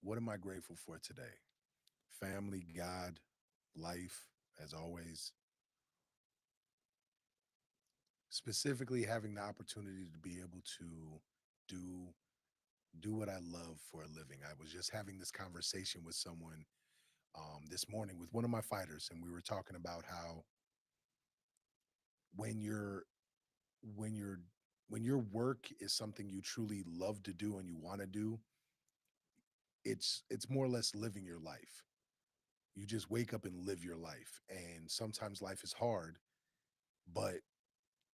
What am I grateful for today? Family, God, life, as always. Specifically, having the opportunity to be able to do do what I love for a living. I was just having this conversation with someone this morning with one of my fighters, and we were talking about how when you're when you're when your work is something you truly love to do and you want to do, it's more or less living your life. You just wake up and live your life, and sometimes life is hard, but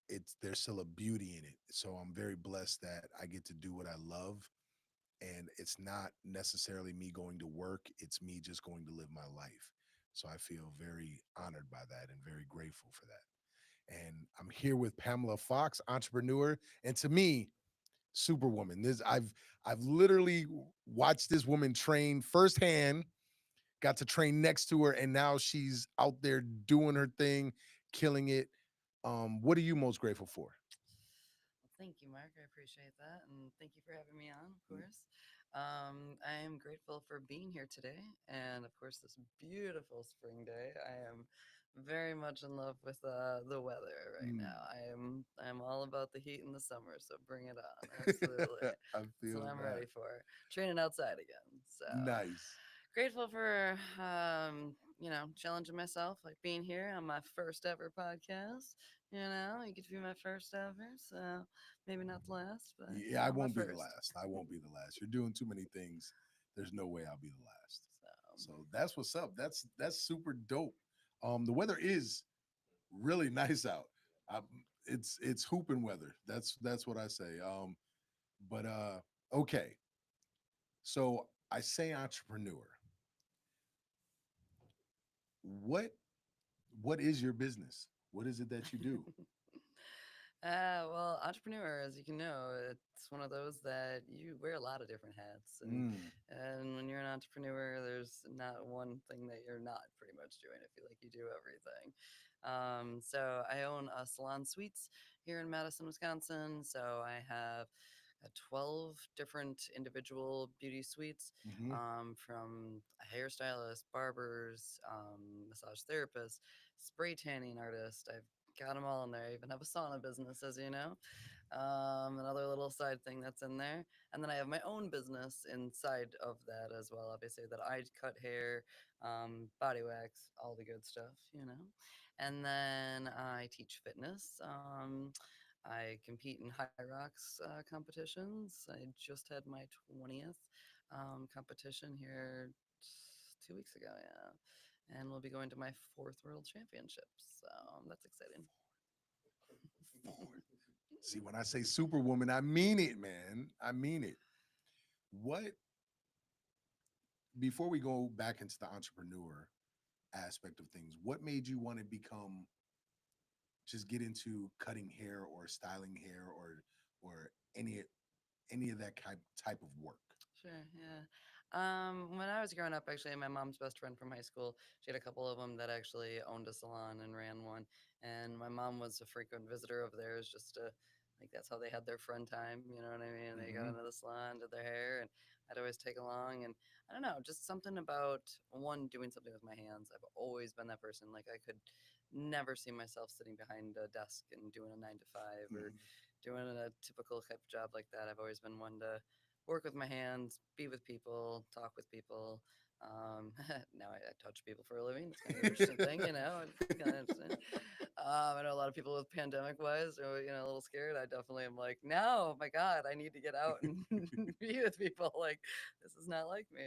it's there's still a beauty in it. So I'm very blessed that I get to do what I love, and it's not necessarily me going to work, it's me just going to live my life. So I feel very honored by that and very grateful for that. And I'm here with Pamela Fox, entrepreneur, and to me, superwoman. This I've literally watched this woman train firsthand, got to train next to her, and now she's out there doing her thing, killing it. What are you most grateful for? Well, thank you, Mark. I appreciate that. And thank you for having me on, of course. I am grateful for being here today. And of course, this beautiful spring day. I am very much in love with the weather right Mm. now. I'm all about the heat in the summer. So bring it on. Absolutely. I That's what feel I'm that. ready for. Training outside again. So Nice. grateful for challenging myself, like being here on my first ever podcast. You get to be my first ever, so maybe not the last, but Yeah, I my won't be the first. last. I won't be the last. You're doing too many things. There's no way I'll be the last. So So that's what's up. That's super dope. The weather is really nice out. I, it's hooping weather. That's what I say. But okay. So I say entrepreneur. What what is your business? What is it that you do? well, entrepreneur, as you can know, it's one of those that you wear a lot of different hats, Mm, and when you're an entrepreneur, there's not one thing that you're not pretty much doing. I feel like you do everything. So I own a salon suites here in Madison, Wisconsin. So I have 12 different individual beauty suites, hmm from a hairstylist, barbers, massage therapist, spray tanning artist. I've got them all in there. I even have a sauna business, as you know. Another little side thing that's in there. And then I have my own business inside of that as well. Obviously, that I cut hair, body wax, all the good stuff. And then I teach fitness. I compete in high rocks competitions. I just had my 20th competition here 2 weeks ago, yeah. And we'll be going to my fourth world championships. So that's exciting. Forward. See, when I say superwoman, I mean it, man. I mean it. What before we go back into the entrepreneur aspect of things, what made you want to become just get into cutting hair or styling hair or any of that type of work? Sure, yeah. When I was growing up, actually, my mom's best friend from high school, she had a couple of them that actually owned a salon and ran one. And my mom was a frequent visitor of theirs, just to, like, that's how they had their friend time. You know what I mean? They got Mm-hmm. into the salon, did their hair, and I'd always take along. And I don't know, just something about one, doing something with my hands. I've always been that person. Like, I could never see myself sitting behind a desk and doing a 9 to 5 or Mm-hmm. doing a typical type of job like that. I've always been one to work with my hands, be with people, talk with people. Now I touch people for a living. It's kind of an interesting thing, It's kind of interesting. I know a lot of people with pandemic wise are a little scared. I definitely am like, no, my God, I need to get out and be with people. Like this is not like me.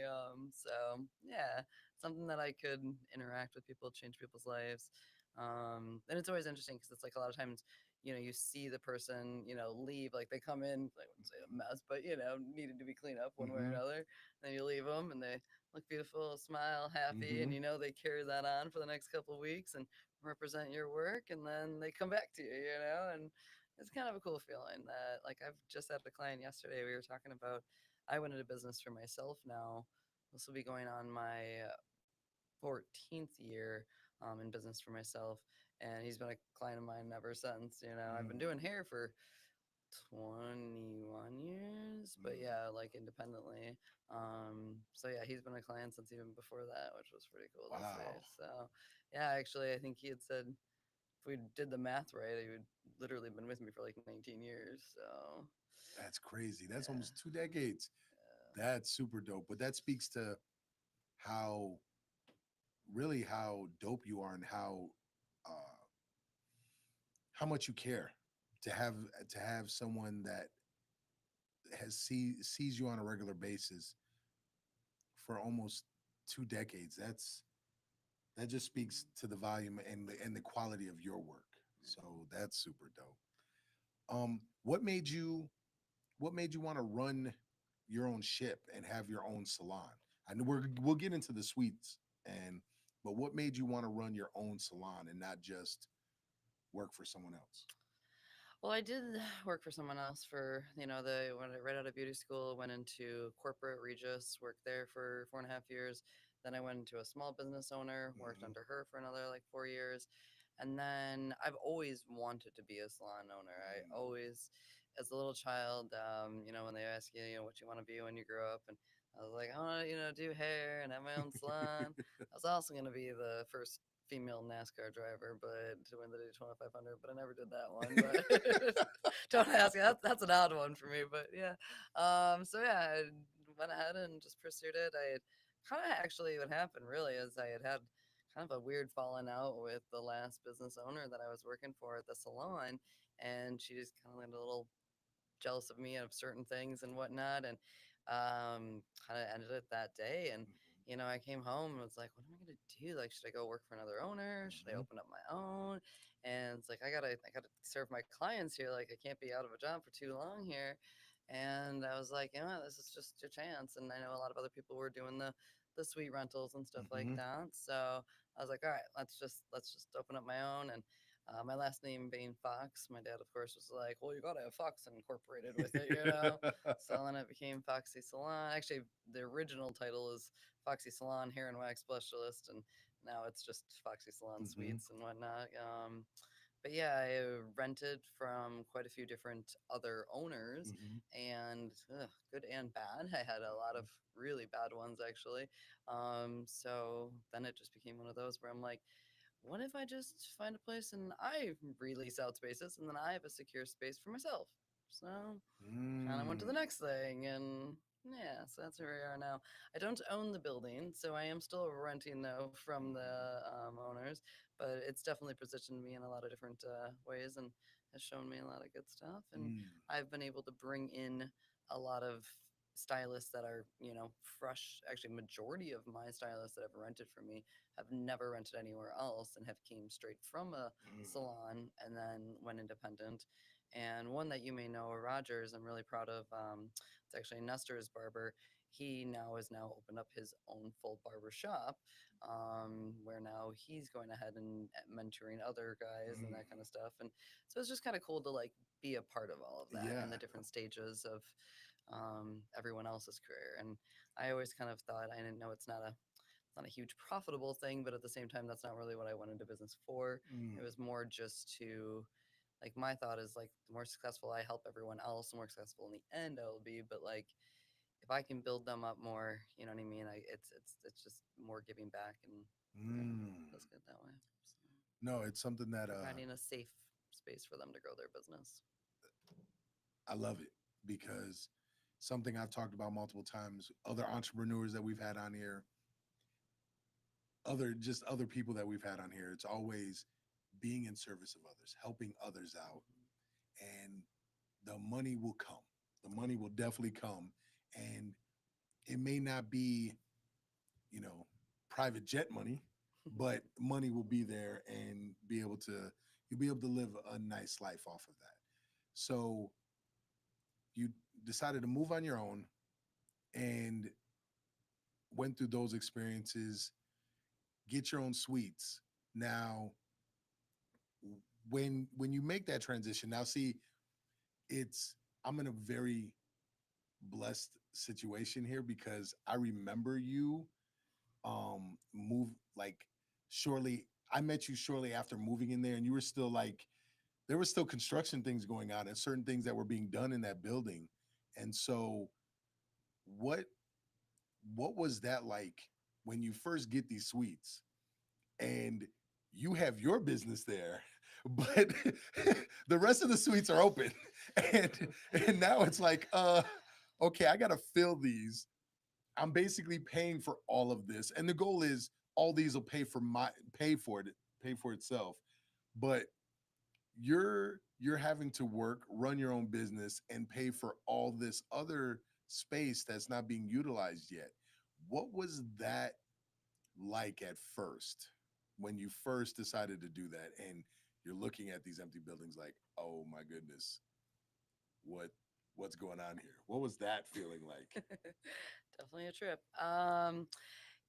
So yeah, something that I could interact with people, change people's lives. And it's always interesting because it's like a lot of times you see the person, leave, like they come in, I wouldn't say a mess, but needed to be cleaned up one way or Mm-hmm. another. Then you leave them and they look beautiful, smile, happy, Mm-hmm. and they carry that on for the next couple of weeks and represent your work, and then they come back to you, and it's kind of a cool feeling that, like, I've just had a client yesterday. We were talking about I went into business for myself now. This will be going on my 14th year in business for myself. And he's been a client of mine ever since. I've been doing hair for 21 years, but Mm, yeah, like independently. So yeah, he's been a client since even before that, which was pretty cool to see. wow, So yeah, actually, I think he had said if we did the math right, he would literally been with me for like 19 years. So that's crazy. That's yeah, almost 2 decades. That's super dope. But that speaks to how really how dope you are and uh, how much you care to have someone that sees you on a regular basis for almost 2 decades. That just speaks to the volume and the quality of your work. So that's super dope. What made you want to run your own ship and have your own salon? I know we'll get into the suites and but what made you want to run your own salon and not just work for someone else? well, I did work for someone else for, the when I right out of beauty school, went into corporate Regis, worked there for 4.5 years. Then I went into a small business owner, worked Hmm. under her for another like 4 years. And then I've always wanted to be a salon owner. I always, as a little child, when they ask you, what you want to be when you grow up, and I was like, I want to, do hair and have my own salon. I was also going to be the first female NASCAR driver, but to win the Daytona 500, but I never did that one. But don't ask. That's an odd one for me, but yeah. So yeah, I went ahead and just pursued it. I kind of actually what happened really is I had kind of a weird falling out with the last business owner that I was working for at the salon, and she just kind of like a little jealous of me of certain things and whatnot, and kind of ended it that day. And I came home and was like, what am I gonna do? Like, should I go work for another owner? Should I Hmm. open up my own? And it's like I gotta serve my clients here. Like, I can't be out of a job for too long here. And I was like, this is just your chance. And I know a lot of other people were doing the suite rentals and stuff like Hmm. that. So I was like, all right, let's just open up my own. And my last name being Fox, my dad, of course, was like, "Well, you got to have Fox incorporated with it." So then it became Foxy Salon. Actually, the original title is Foxy Salon Hair and Wax Specialist, and now it's just Foxy Salon Hmm. Suites and whatnot. But yeah, I rented from quite a few different other owners, Hmm. and good and bad. I had a lot of really bad ones actually. So then it just became one of those where I'm like, what if I just find a place and I release out spaces and then I have a secure space for myself? So kind of went to the Mm. next thing, and yeah, so that's where we are now. I don't own the building, so I am still renting though from the owners, but it's definitely positioned me in a lot of different ways and has shown me a lot of good stuff. And Mm. I've been able to bring in a lot of stylists that are, fresh. Actually, majority of my stylists that have rented from me have never rented anywhere else and have came straight from a Mm. salon and then went independent. And one that you may know, Rogers, I'm really proud of. It's actually Nestor's barber. He now has now opened up his own full barber shop, where now he's going ahead and mentoring other guys and Mm. that kind of stuff. And so it's just kind of cool to like be a part of all of that Yeah. and the different stages of everyone else's career. And I always kind of thought, I didn't know it's not a huge profitable thing, but at the same time, that's not really what I went into business for. Mm. It was more just to, like, my thought is like the more successful I help everyone else, the more successful in the end I will be. But like, if I can build them up more, you know what I mean? It's just more giving back, and yeah, Mm. feels good that way. So, No, it's something that providing a safe space for them to grow their business. I love it because something I've talked about multiple times, other entrepreneurs that we've had on here, other people that we've had on here, it's always being in service of others, helping others out, and the money will come. The money will definitely come, and it may not be, you know, private jet money, but money will be there and be able to you'll be able to live a nice life off of that. So you decided to move on your own and went through those experiences, get your own suites. Now, when you make that transition, now see, it's I'm in a very blessed situation here because I remember you move like shortly I met you shortly after moving in there and you were still like there was still construction things going on and certain things that were being done in that building. And so what what was that like when you first get these suites and you have your business there, but the rest of the suites are open, and and now it's like, okay, I gotta fill these. I'm basically paying for all of this, and the goal is all these will pay for it, pay for itself. But you're having to work, run your own business, and pay for all this other space that's not being utilized yet. What was that like at first when you first decided to do that and you're looking at these empty buildings like, oh my goodness, what what's going on here? What was that feeling like? Definitely a trip.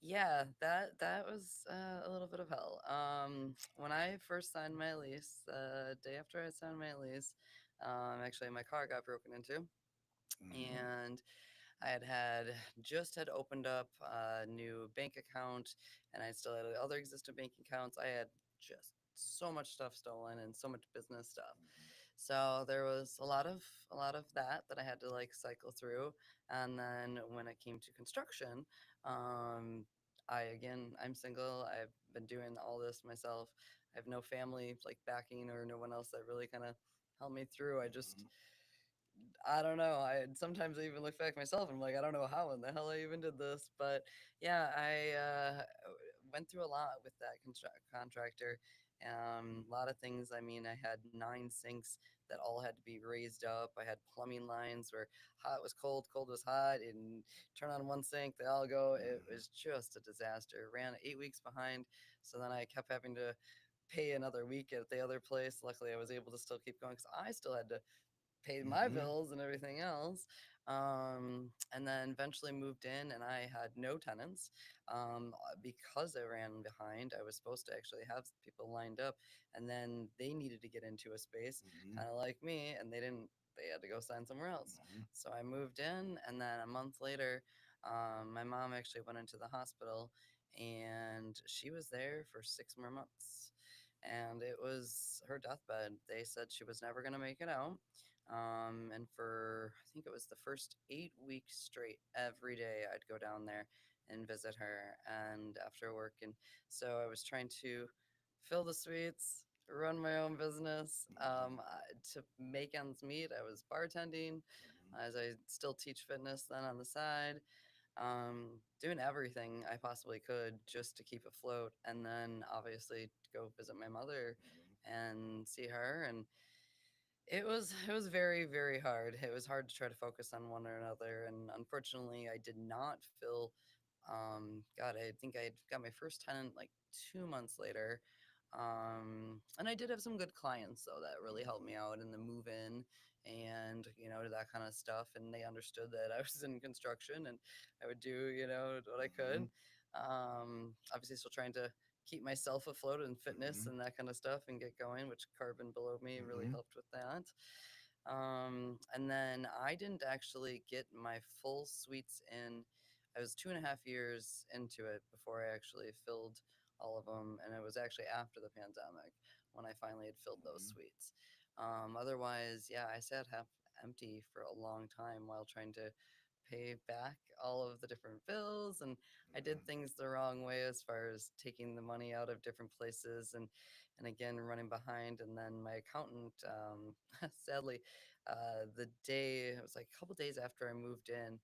Yeah, that was a little bit of hell. When I first signed my lease, the day after I signed my lease, actually my car got broken into, Hmm. and I had just had opened up a new bank account, and I still had other existing bank accounts. I had just so much stuff stolen and so much business stuff. So there was a lot of that I had to like cycle through. And then when it came to construction, um, I'm single. I've been doing all this myself. I have no family like backing or no one else that really kind of helped me through. I don't know. Sometimes I even look back myself and I'm like, I don't know how in the hell I even did this. But yeah, I went through a lot with that contractor. A lot of things. I mean, I had 9 sinks that all had to be raised up. I had plumbing lines where hot was cold, cold was hot, and turn on one sink, they all go. It Hmm. was just a disaster. Ran 8 weeks behind, so then I kept having to pay another week at the other place. Luckily, I was able to still keep going because I still had to paid my Hmm. bills and everything else. And then eventually moved in, and I had no tenants because I ran behind. I was supposed to actually have people lined up, and then they needed to get into a space, Hmm. kind of like me, and they didn't. They had to go sign somewhere else. Hmm. So I moved in, and then a month later, my mom actually went into the hospital, and she was there for 6 more months. And it was her deathbed. They said she was never going to make it out. And for, I think it was the first 8 weeks straight, every day I'd go down there and visit her and after work. And so I was trying to fill the suites, run my own business, to make ends meet. I was bartending as I still teach fitness then on the side, doing everything I possibly could just to keep afloat. And then obviously go visit my mother and see her. And it was very, very hard. It was hard to try to focus on one or another, and unfortunately, I did not feel. God, I think I got my first tenant like 2 months later, and I did have some good clients though that really helped me out in the move in and that kind of stuff, and they understood that I was in construction and I would do what I could. Obviously, still trying to keep myself afloat in fitness Hmm. and that kind of stuff and get going, which Carbon below me really Hmm. helped with that. And then I didn't actually get my full suites in. I was 2.5 years into it before I actually filled all of them, and it was actually after the pandemic when I finally had filled those Hmm. suites. Otherwise, yeah, I sat half empty for a long time while trying to pay back all of the different bills, and I did things the wrong way as far as taking the money out of different places and again running behind. And then my accountant, sadly, the day it was like a couple days after I moved in,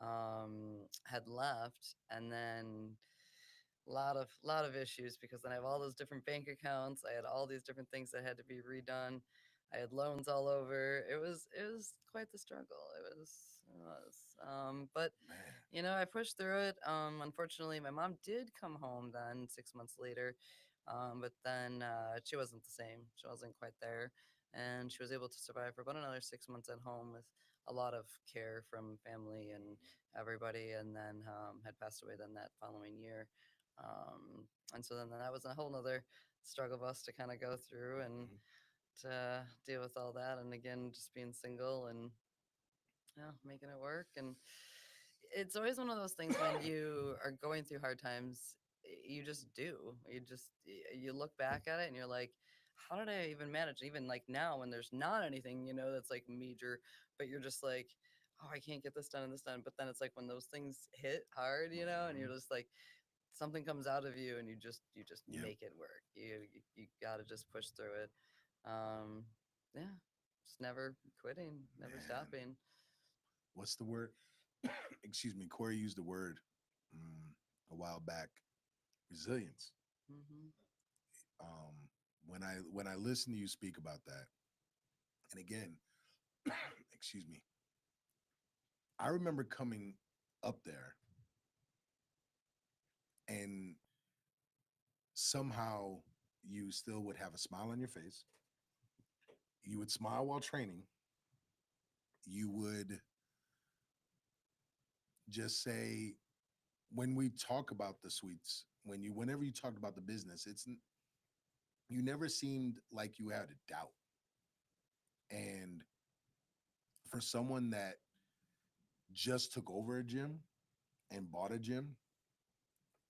had left, and then lot of issues because then I have all those different bank accounts. I had all these different things that had to be redone. I had loans all over. It was quite the struggle. It was. But Man. I pushed through it. Unfortunately, my mom did come home then 6 months later, but then she wasn't the same. She wasn't quite there, and she was able to survive for about another 6 months at home with a lot of care from family and everybody, and then had passed away then that following year. And so then that was a whole nother struggle bus to kind of go through and Hmm. to deal with all that. And again, just being single and making it work. And it's always one of those things when you are going through hard times, you just do. You look back at it and you're like, how did I even manage? Even like now, when there's not anything, that's like major, but you're just like, oh, I can't get this done and this done. But then it's like when those things hit hard, and you're Mhm. just like, something comes out of you, and you just Yep. make it work. You gotta just push through it. Um, yeah, just never quitting, never Man, stopping. what's the word? Excuse me. Corey used the word mm, a while back. Resilience. Hmm. Um, when I listen to you speak about that, and again, excuse me, I remember coming up there and somehow you still would have a smile on your face. You would smile while training. You would just say, when we talk about the suites, whenever you talked about the business, you never seemed like you had a doubt. And for someone that just took over a gym and bought a gym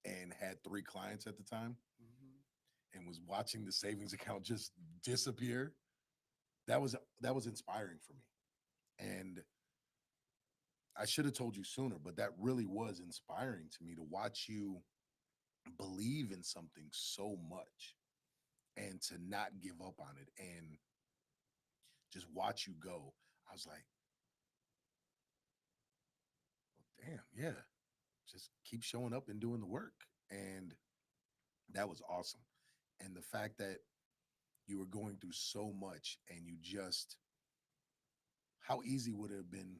and had three clients at the time Hmm. and was watching the savings account just disappear, that was inspiring for me. And I should have told you sooner, but that really was inspiring to me to watch you believe in something so much and to not give up on it and just watch you go. I was like, damn, yeah, just keep showing up and doing the work. And that was awesome. And the fact that you were going through so much and you just, how easy would it have been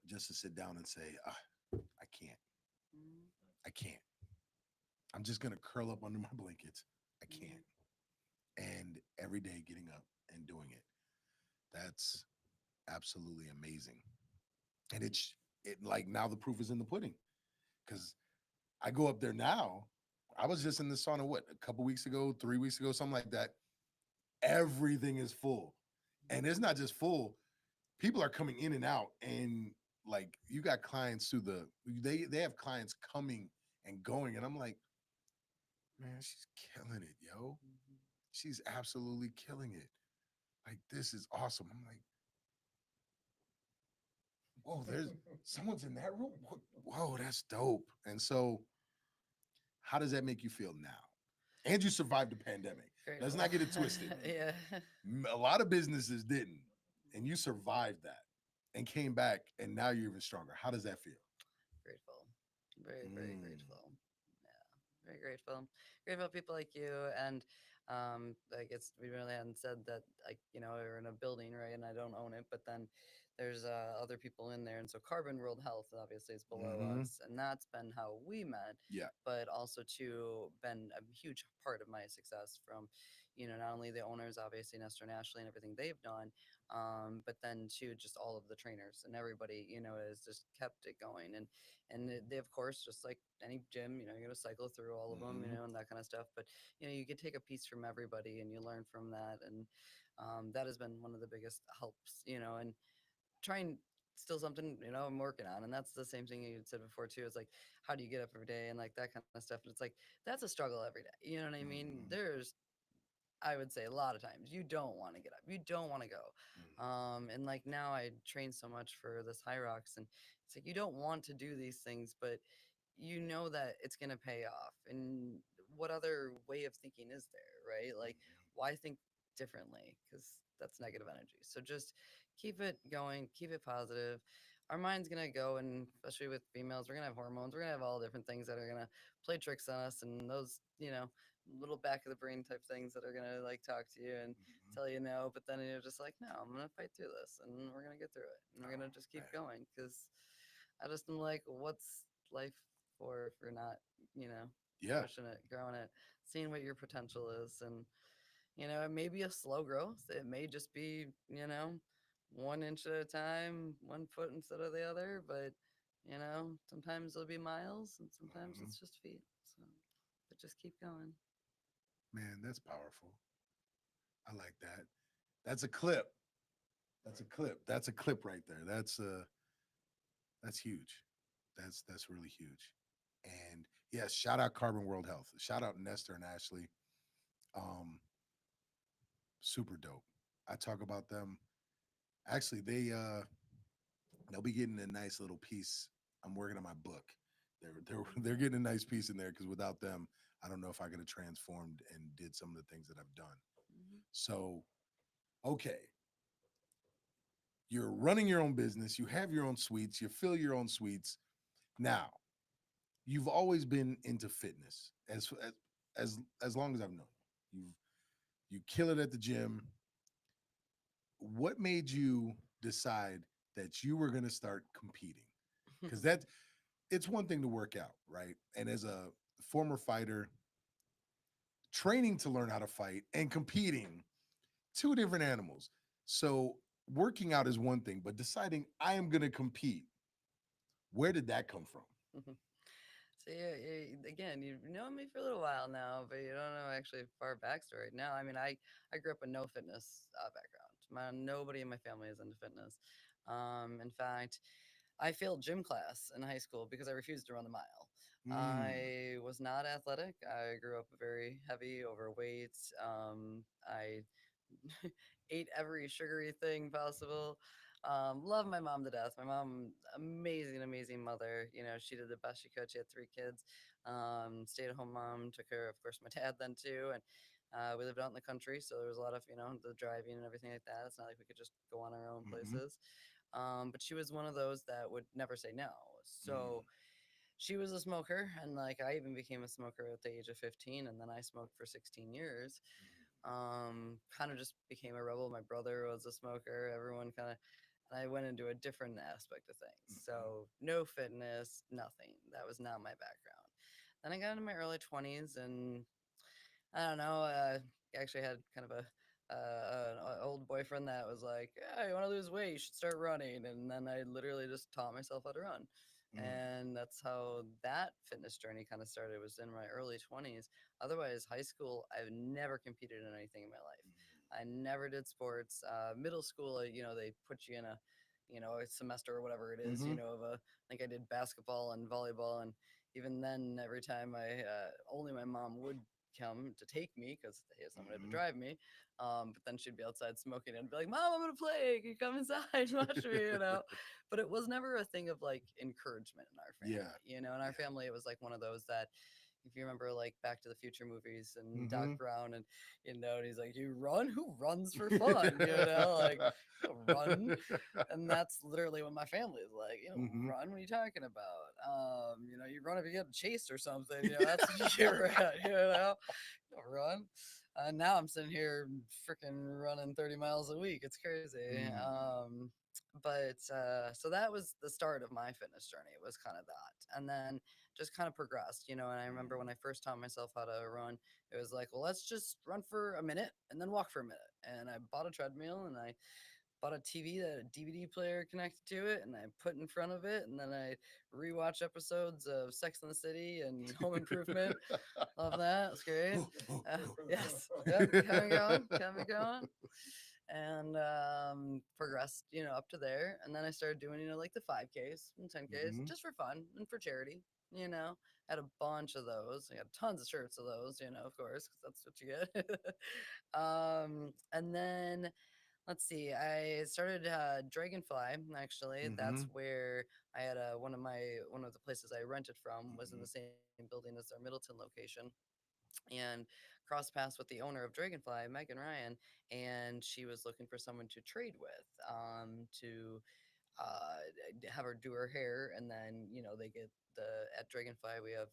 just to sit down and say, I can't, Hmm. I can't. I'm just going to curl up under my blankets. I can't. Hmm. And every day getting up and doing it. That's absolutely amazing. And it like now the proof is in the pudding because I go up there now. I was just in the sauna, what, a couple weeks ago, 3 weeks ago, something like that. Everything is full. And it's not just full, people are coming in and out. And like you got clients through they have clients coming and going. And I'm like, man, she's killing it, yo. Hmm. She's absolutely killing it. Like, this is awesome. I'm like, whoa, there's someone's in that room. Whoa, that's dope. And so, how does that make you feel now? And you survived the pandemic. Let's Grateful. not get it twisted. Yeah. A lot of businesses didn't, and you survived that and came back, and now you're even stronger. How does that feel? Grateful. Very, very Mm, grateful. Yeah. Very grateful. Grateful people like you. And I guess we really hadn't said that, like, we're in a building, right? And I don't own it, but then there's other people in there. And so Carbon World Health obviously is below mm-hmm. us. And that's been how we met, Yeah. but also too been a huge part of my success from, not only the owners, obviously Nestor and Ashley and everything they've done, but then too just all of the trainers and everybody, has just kept it going. And they, of course, just like any gym, you're going to cycle through all of them, Mm-hmm. and that kind of stuff. But you can take a piece from everybody and you learn from that. And that has been one of the biggest helps, and try and still something, I'm working on. And that's the same thing you said before too. It's like, how do you get up every day and like that kind of stuff. And it's like, that's a struggle every day. You know what I mean? Mm-hmm. There's, I would say, a lot of times you don't want to get up, you don't want to go. And like now I train so much for this high rocks, and it's like you don't want to do these things, but you know that it's going to pay off. And what other way of thinking is there, right? Like, why think differently? Because that's negative energy. So just keep it going, keep it positive. Our mind's going to go, and especially with females, we're going to have hormones, we're going to have all different things that are going to play tricks on us. And those, little back of the brain type things that are going to like talk to you and Mm-hmm. tell you no, but then you're just like, no, I'm going to fight through this and we're going to get through it and we're Oh, going to just keep man. going. Because I just am like, what's life for if you're not, Yeah. pushing it, growing it, seeing what your potential is? And, it may be a slow growth. It may just be, 1 inch at a time, 1 foot instead of the other. But, sometimes it'll be miles and sometimes Mm-hmm. it's just feet. So, but just keep going. Man, that's powerful. I like that. That's a clip. That's a clip. That's a clip right there. That's huge. That's really huge. And yes, shout out Carbon World Health. Shout out Nestor and Ashley. Um, super dope. I talk about them. Actually, they'll be getting a nice little piece. I'm working on my book. They're getting a nice piece in there because without them, I don't know if I could have transformed and did some of the things that I've done. Mhm. So, okay, you're running your own business. You have your own sweets. You fill your own sweets. Now, you've always been into fitness as long as I've known you. You kill it at the gym. What made you decide that you were going to start competing? Because that it's one thing to work out, right? And as a former fighter, training to learn how to fight and competing, two different animals. So working out is one thing, but deciding I am going to compete, where did that come from? So again, you've known me for a little while now, but you don't know actually far backstory. No, I mean I grew up with no fitness background. Nobody in my family is into fitness. In fact, I failed gym class in high school because I refused to run the mile. Mm, I was not athletic. I grew up very heavy, overweight. I ate every sugary thing possible. Love my mom to death. My mom, amazing, amazing mother. You know, she did the best she could. She had three kids. Stay at home mom, took care of course, my dad then too. And we lived out in the country. So there was a lot of, the driving and everything like that. It's not like we could just go on our own mm-hmm, places. But she was one of those that would never say no. mm, So she was a smoker. And like I even became a smoker at the age of 15. And then I smoked for 16 years. Kind of just became a rebel. My brother was a smoker. Everyone kind of, and I went into a different aspect of things. mm-hmm, So no fitness, nothing. That was not my background. Then I got into my early 20s, and I don't know. Actually had kind of an old boyfriend that was like, "Yeah, you want to lose weight? You should start running." And then I literally just taught myself how to run, mm, and that's how that fitness journey kind of started. Was in my early 20s. Otherwise, high school, I've never competed in anything in my life. I never did sports. Middle school, they put you in a semester or whatever it is. mm-hmm, Of a like I did basketball and volleyball, and even then, every time only my mom would come to take me because they had someone had to mm-hmm. drive me. But then she'd be outside smoking and be like, "Mom, I'm gonna play. Can you come inside and watch me?" But it was never a thing of like encouragement in our Yeah, family. In our yeah. family, it was like one of those that if you remember like Back to the Future movies and Doc Mm-hmm. Brown and he's like, "You run? Who runs for fun?" Like you don't run. And that's literally what my family is like. mm-hmm. Run. What are you talking about? You run if you get chased or something. That's what you're at. You don't run. Now I'm sitting here freaking running 30 miles a week. It's crazy. Mm, But so that was the start of my fitness journey. It was kind of that, and then just kind of progressed. And I remember when I first taught myself how to run, it was like, well, let's just run for a minute and then walk for a minute. And I bought a treadmill and I bought a TV that had a DVD player connected to it, and I put in front of it, and then I rewatch episodes of Sex and the City and Home Improvement. Love that. It's great. Yes. Yep. Kept me going, and progressed, up to there. And then I started doing, like the 5Ks and 10Ks mm-hmm. just for fun and for charity. Had a bunch of those. I got tons of shirts of those, of course, because that's what you get. And then let's see. I started Dragonfly. Actually, Mm-hmm. that's where I had one of the places I rented from was in Mm-hmm. the same building as our Middleton location, and crossed paths with the owner of Dragonfly, Megan Ryan, and she was looking for someone to trade with, to have her do her hair, and then they get the at Dragonfly we have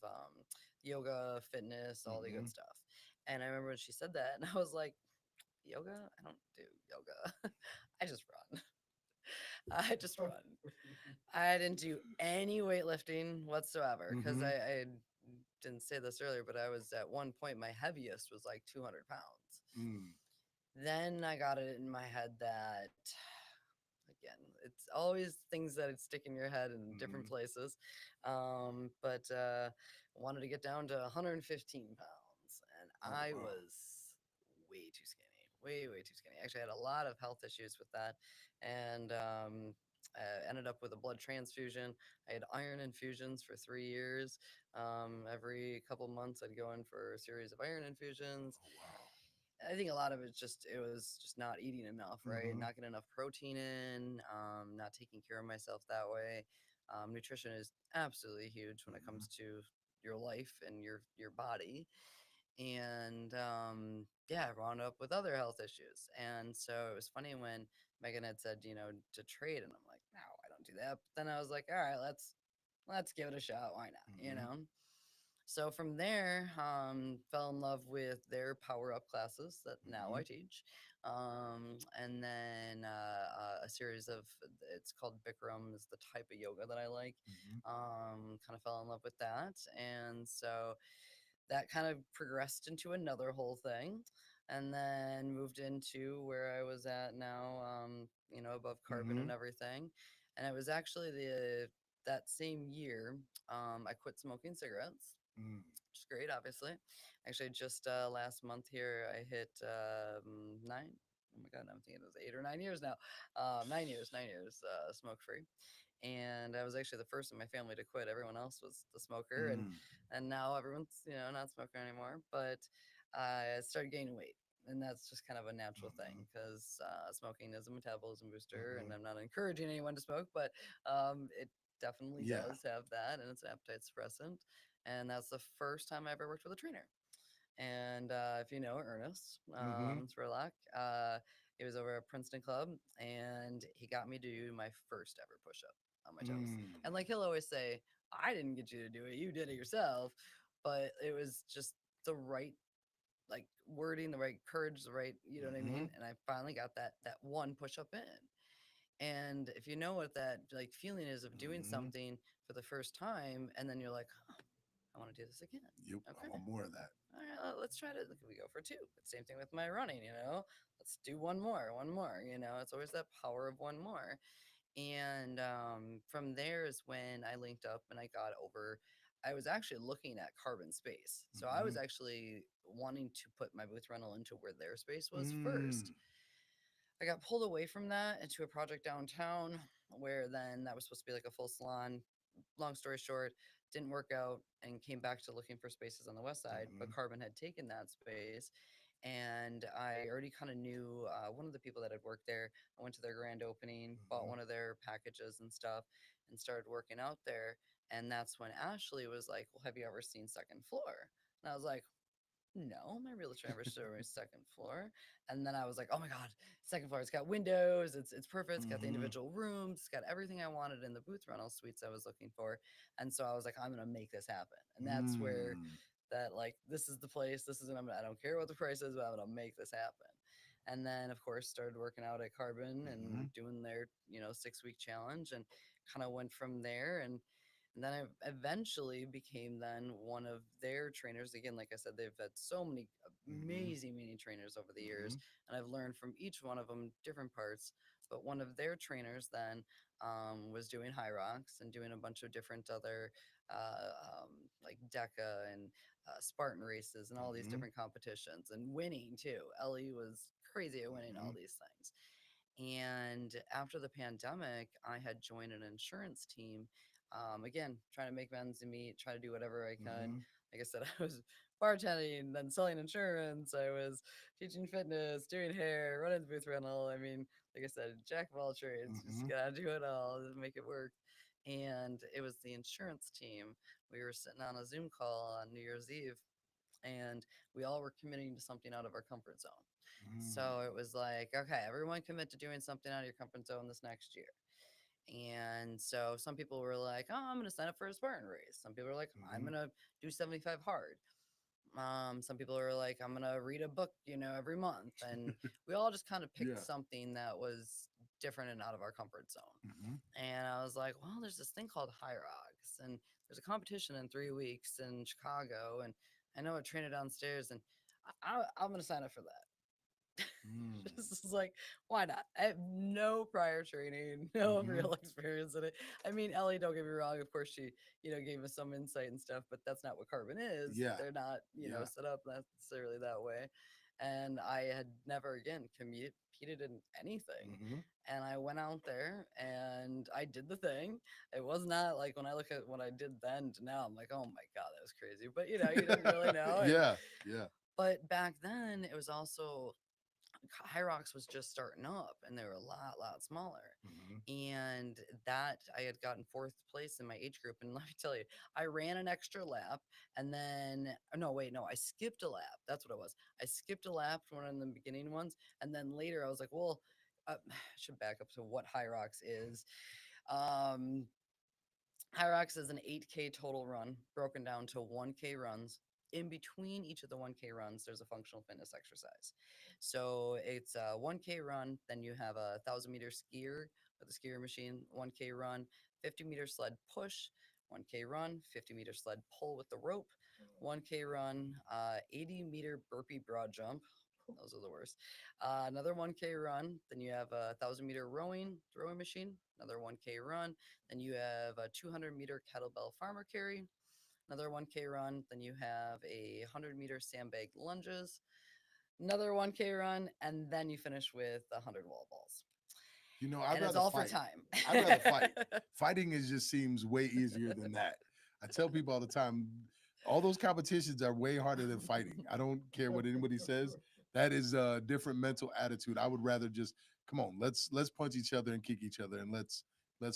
yoga, fitness, all the Mm-hmm. good stuff. And I remember when she said that, and I was like, yoga? I don't do yoga. I just run. I just run. I didn't do any weightlifting whatsoever because Mm-hmm. I didn't say this earlier, but I was at one point, my heaviest was like 200 pounds. Mm, Then I got it in my head that, again, it's always things that stick in your head in different mm-hmm. places. But wanted to get down to 115 pounds, and Oh I wow. was way too skinny, way, way too skinny. Actually, I had a lot of health issues with that, and ended up with a blood transfusion. I had iron infusions for 3 years. Every couple months, I'd go in for a series of iron infusions, Oh wow. I think a lot of it was just not eating enough, right? Mhm. Not getting enough protein in, not taking care of myself that way. Nutrition is absolutely huge when it Mhm. comes to your life and your body. And yeah, I wound up with other health issues. And so it was funny when Megan had said, to trade, and I'm like, no, I don't do that. But then I was like, all right, let's give it a shot. Why not? Mhm. So from there, fell in love with their power up classes that now I Mhm. teach, and then a series of it's called Bikram is the type of yoga that I like. Mhm. Kind of fell in love with that, and so that kind of progressed into another whole thing, and then moved into where I was at now. Above carbon and Mhm. everything, and it was actually the that same year I quit smoking cigarettes, Mm. which is great, obviously. Actually, just last month here, I hit nine. Oh my God, I'm thinking it was 8 or 9 years now. 9 years, 9 years smoke free. And I was actually the first in my family to quit. Everyone else was the smoker, and Mm. now everyone's not smoking anymore. But I started gaining weight, and that's just kind of a natural Mhm. thing because smoking is a metabolism booster, and Mhm. I'm not encouraging anyone to smoke, but it definitely Yeah. does have that, and it's an appetite suppressant. And that's the first time I ever worked with a trainer. And if you know Ernest Mhm. Spurlock, he was over at Princeton Club, and he got me to do my first ever push up on my toes. Mm. And like he'll always say, I didn't get you to do it, you did it yourself. But it was just the right like wording, the right courage, the right, you know what I mean? Mhm. And I finally got that one push up in. And if you know what that like feeling is of doing Mhm. something for the first time, and then you're like, oh, I want to do this again. Yep. I Okay, want more of that. all right, let's try to we go for two. But same thing with my running. Let's do one more. It's always that power of one more. And from there is when I linked up and I got over. I was actually looking at carbon space, so I was Mhm. actually wanting to put my booth rental into where their space was first. Mm. I got pulled away from that into a project downtown where then that was supposed to be like a full salon. Long story short, didn't work out and came back to looking for spaces on the west side, but Mhm. Carbon had taken that space. And I already kind of knew one of the people that had worked there. I went to their grand opening, bought Mhm. one of their packages and stuff, and started working out there. And that's when Ashley was like, well, have you ever seen second floor? And I was like, no, my realtor never showed me second floor. And then I was like, oh my God, second floor. It's got windows. It's perfect. It's got the Mhm. individual rooms. It's got everything I wanted in the booth rental suites I was looking for. And so I was like, I'm gonna make this happen. And that's where Mm. that like this is the place. This is I don't care what the price is, but I'm gonna make this happen. And then of course started working out at Carbon and Mhm. doing their 6 week challenge and kind of went from there. And then I eventually became then one of their trainers. Again, like I said, they've had so many Mhm. amazing many trainers over the years, Mhm. and I've learned from each one of them different parts. But one of their trainers then was doing high rocks and doing a bunch of different other like DECA and Spartan races and all these Mhm. different competitions and winning too. Ellie was crazy at winning all Mhm. these things. And after the pandemic, I had joined an insurance team. Again, trying to make ends meet, try to do whatever I could. Mhm. Like I said, I was bartending, then selling insurance. I was teaching fitness, doing hair, running the booth rental. I mean, like I said, jack of all trades. Just Mhm. gotta do it all to make it work. And it was the insurance team. We were sitting on a Zoom call on New Year's Eve, and we all were committing to something out of our comfort zone. Mm. So it was like, okay, everyone commit to doing something out of your comfort zone this next year. And so some people were like, oh, I'm going to sign up for a Spartan race. Some people are like, I'm Mhm. going to do 75 hard. Some people are like, I'm going to read a book, every month. And we all just kind of picked Yeah. something that was different and out of our comfort zone. Mhm. And I was like, well, there's this thing called High Rocks, and there's a competition in 3 weeks in Chicago. And I know a trainer downstairs, and I'm going to sign up for that. Mm. This is like, why not? I have no prior training, no Mhm. real experience in it. I mean, Ellie, don't get me wrong. Of course, she, gave us some insight and stuff, but that's not what Carbon is. Yeah. They're not, Yeah. set up necessarily that way. And I had never again competed in anything. Mhm. And I went out there and I did the thing. It was not like when I look at what I did then to now, I'm like, oh my God, that was crazy. But you didn't really know. And Yeah. Yeah. But back then, it was also High Rocks was just starting up and they were a lot smaller. Hmm. And that I had gotten fourth place in my age group. And let me tell you, I ran an extra lap and then, no, wait, no, I skipped a lap. That's what it was. I skipped a lap for one of the beginning ones. And then later I was like, well, I should back up to what High Rocks is. Um, High Rocks is an 8K total run broken down to 1K runs. In between each of the 1K runs, there's a functional fitness exercise. So it's a 1K run, then you have a 1,000 meter skier with a skier machine, 1K run, 50-meter sled push, 1K run, 50-meter sled pull with the rope, 1K run, 80-meter burpee broad jump. Those are the worst. Another 1K run. Then you have a 1,000-meter rowing machine. Another 1K run. Then you have a 200-meter kettlebell farmer carry, another 1K run. Then you have a 100-meter sandbag lunges, another 1K run, and then you finish with 100 wall balls. You know, I'd And it's rather all for fight. time. I'd rather fight. Fighting is just seems way easier than that. I tell people all the time, all those competitions are way harder than fighting. I don't care what anybody says. That is a different mental attitude. I would rather just come on, let's punch each other and kick each other and let's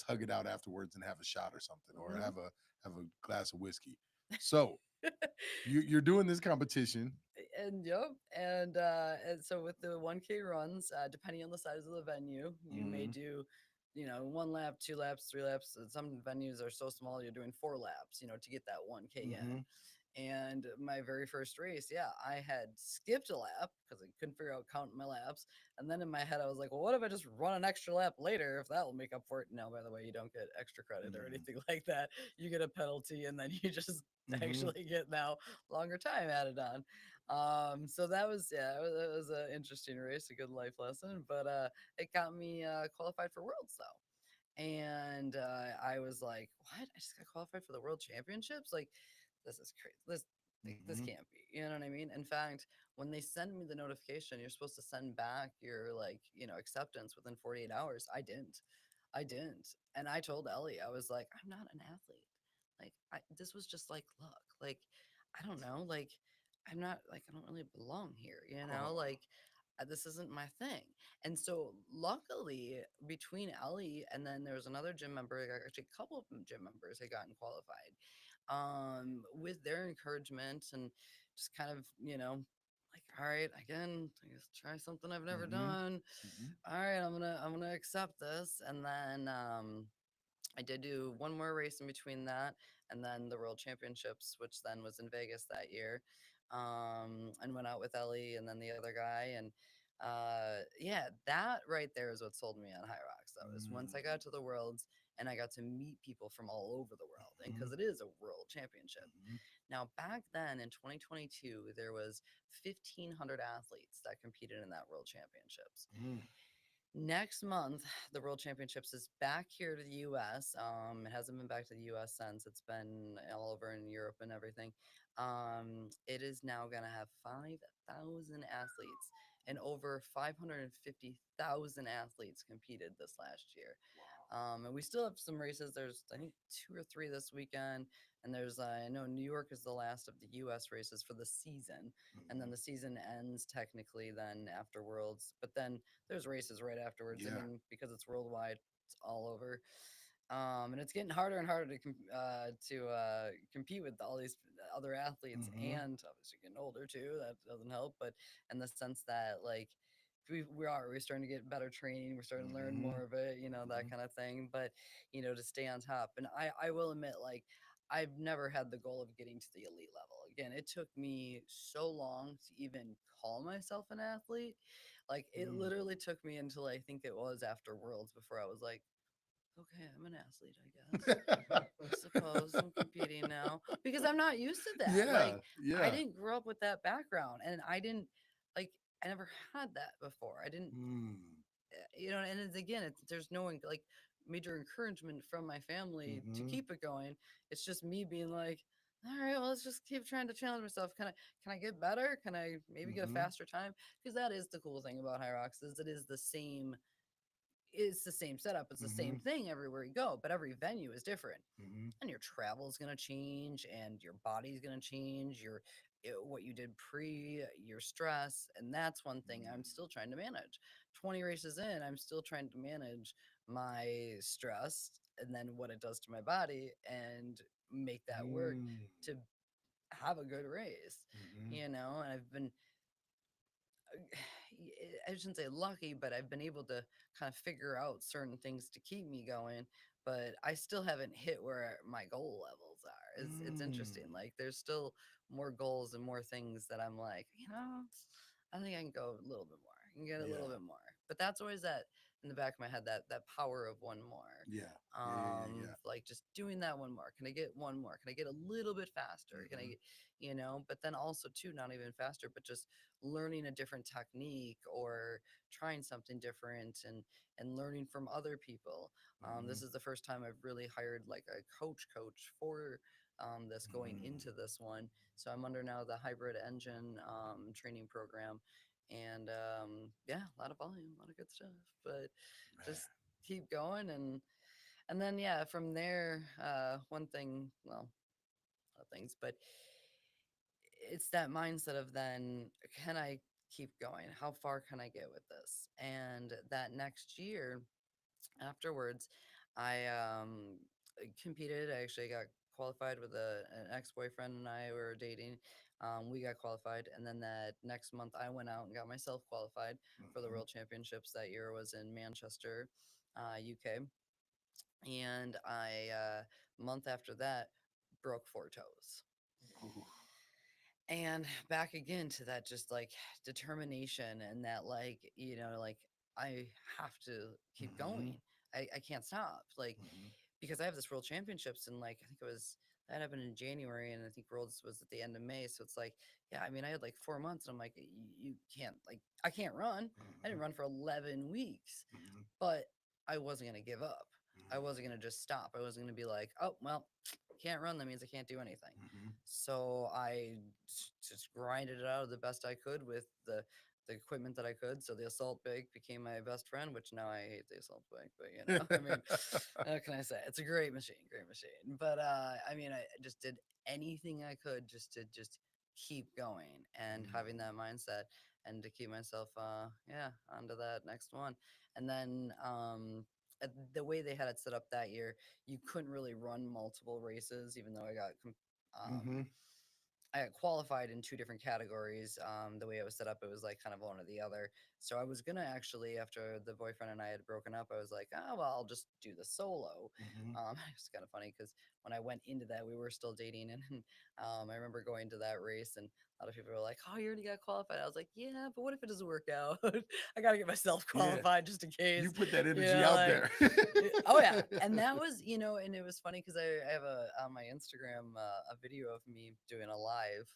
hug it out afterwards and have a shot or something or Mhm. have a glass of whiskey. So you're doing this competition. And yep, and so with the 1K runs, depending on the size of the venue, you may Mm-hmm. do, one lap, two laps, three laps. Some venues are so small you're doing four laps, to get that 1K Mm-hmm. in. And my very first race, yeah, I had skipped a lap because I couldn't figure out counting my laps. And then in my head, I was like, well, what if I just run an extra lap later if that will make up for it? No, by the way, you don't get extra credit or Mm-hmm. anything like that. You get a penalty and then you just Mm-hmm. actually get now longer time added on. So that was, yeah, it was an interesting race, a good life lesson, but it got me qualified for Worlds though. And I was like, what? I just got qualified for the World Championships? Like, this is crazy. This Mm-hmm. can't be. You know what I mean? In fact, when they send me the notification, you're supposed to send back your like, acceptance within 48 hours. I didn't. I didn't. And I told Ellie, I was like, I'm not an athlete. Like, this was just like luck. Like, I don't know. Like, I'm not like I don't really belong here. Oh. Like this isn't my thing. And so, luckily, between Ellie and then there was another gym member, actually a couple of gym members had gotten qualified. With their encouragement and just kind of, like, all right, again, I guess try something I've never Mm-hmm. done. Mm-hmm. All right, I'm gonna accept this. And then I did do one more race in between that and then the World Championships, which then was in Vegas that year. And went out with Ellie and then the other guy. And yeah, that right there is what sold me on High Rocks, though, is once I got to the Worlds and I got to meet people from all over the world. And Mm-hmm. because it is a world championship. Mm-hmm. Now, back then in 2022, there was 1,500 athletes that competed in that World Championships. Mm-hmm. Next month, the World Championships is back here to the US. It hasn't been back to the US since. It's been all over in Europe and everything. It is now going to have 5,000 athletes and over 550,000 athletes competed this last year. And we still have some races. There's, I think, two or three this weekend. And there's, I know New York is the last of the US races for the season. And then Mm-hmm. the season ends technically then after Worlds. But then there's races right afterwards. I Yeah. mean, because it's worldwide, it's all over. And it's getting harder and harder to compete with all these other athletes, Mm-hmm. and obviously getting older too. That doesn't help, but in the sense that like we're starting to get better training, we're starting to learn Mm-hmm. more of it, Mm-hmm. that kind of thing. But to stay on top, and I will admit, like I've never had the goal of getting to the elite level. Again, it took me so long to even call myself an athlete. Like it literally took me until I think it was after Worlds before I was like, okay, I'm an athlete, I guess. I suppose I'm competing now because I'm not used to that. Yeah. Like, I Yeah. didn't grow up with that background, and I didn't like. I never had that before. I didn't, Mm. and it's, again, there's no like major encouragement from my family to Mm-hmm. keep it going. It's just me being like, all right, well, let's just keep trying to challenge myself. Can I get better? Can I maybe get a Mm-hmm. faster time? Because that is the cool thing about High Rocks is it is the same setup. It's the Mm-hmm. same thing everywhere you go, but every venue is different. Mm-hmm. And your travel is going to change and your body's going to change. Your what you did pre your stress, and that's one thing I'm still trying to manage. 20 races in, I'm still trying to manage my stress and then what it does to my body and make that work Mm. to have a good race, Mm-hmm. you know. And I've been I shouldn't say lucky, but I've been able to kind of figure out certain things to keep me going. But I still haven't hit where my goal levels are. It's interesting. Mm. Like there's still more goals and more things that I'm like, I think I can go a little bit more. I can get a little Yeah. bit more. But that's always that in the back of my head, that power of one more. Yeah. Yeah. Yeah. Yeah. Like just doing that one more. Can I get one more? Can I get a little bit faster? Can I Mm-hmm. get, but then also too, not even faster, but just learning a different technique or trying something different and learning from other people. Mm-hmm. This is the first time I've really hired like a coach for this going Mm. into this one. So I'm under now the hybrid engine training program, and yeah, a lot of volume, a lot of good stuff. But Man. just keep going, and then yeah, from there, one thing, well, a lot of things, but it's that mindset of then, can I keep going? How far can I get with this? And that next year afterwards, I competed. I actually got qualified with an ex-boyfriend, and I were dating. We got qualified, and then that next month I went out and got myself qualified for the Mm-hmm. World Championships. That year was in Manchester, UK, and I month after that broke four toes. Ooh. And back again to that just like determination and that like like I have to keep Mm-hmm. going. I can't stop, like, Mm-hmm. because I have this world championships, and like I think it was that happened in January, and I think worlds was at the end of May. So it's like, yeah, I mean, I had like 4 months, and I'm like, you can't, like, I can't run. I Mm-hmm. didn't run for 11 weeks, Mm-hmm. but I wasn't going to give up. I Mm-hmm. wasn't going to just stop. I wasn't going to be like, oh well, can't run, that means I can't do anything. Mm-hmm. So I just grinded it out the best I could with the equipment that I could. So the assault bike became my best friend, which now I hate the assault bike, but I mean, what can I say? It's a great machine. But I mean, I just did anything I could just to just keep going and having Mm. that mindset and to keep myself yeah, onto that next one. And then the way they had it set up that year, you couldn't really run multiple races, even though Mm-hmm. um, I got qualified in two different categories. The way it was set up, it was like kind of one or the other. So I was gonna actually, after the boyfriend and I had broken up, I was like, oh well, I'll just do the solo. Mm-hmm. It's kind of funny because when I went into that, we were still dating, and I remember going to that race, and a lot of people were like, "Oh, you already got qualified." I was like, "Yeah, but what if it doesn't work out? I gotta get myself Yeah. qualified just in You case." put that You energy know, out like there. oh yeah, and that was, and it was funny because I have a on my Instagram a video of me doing a live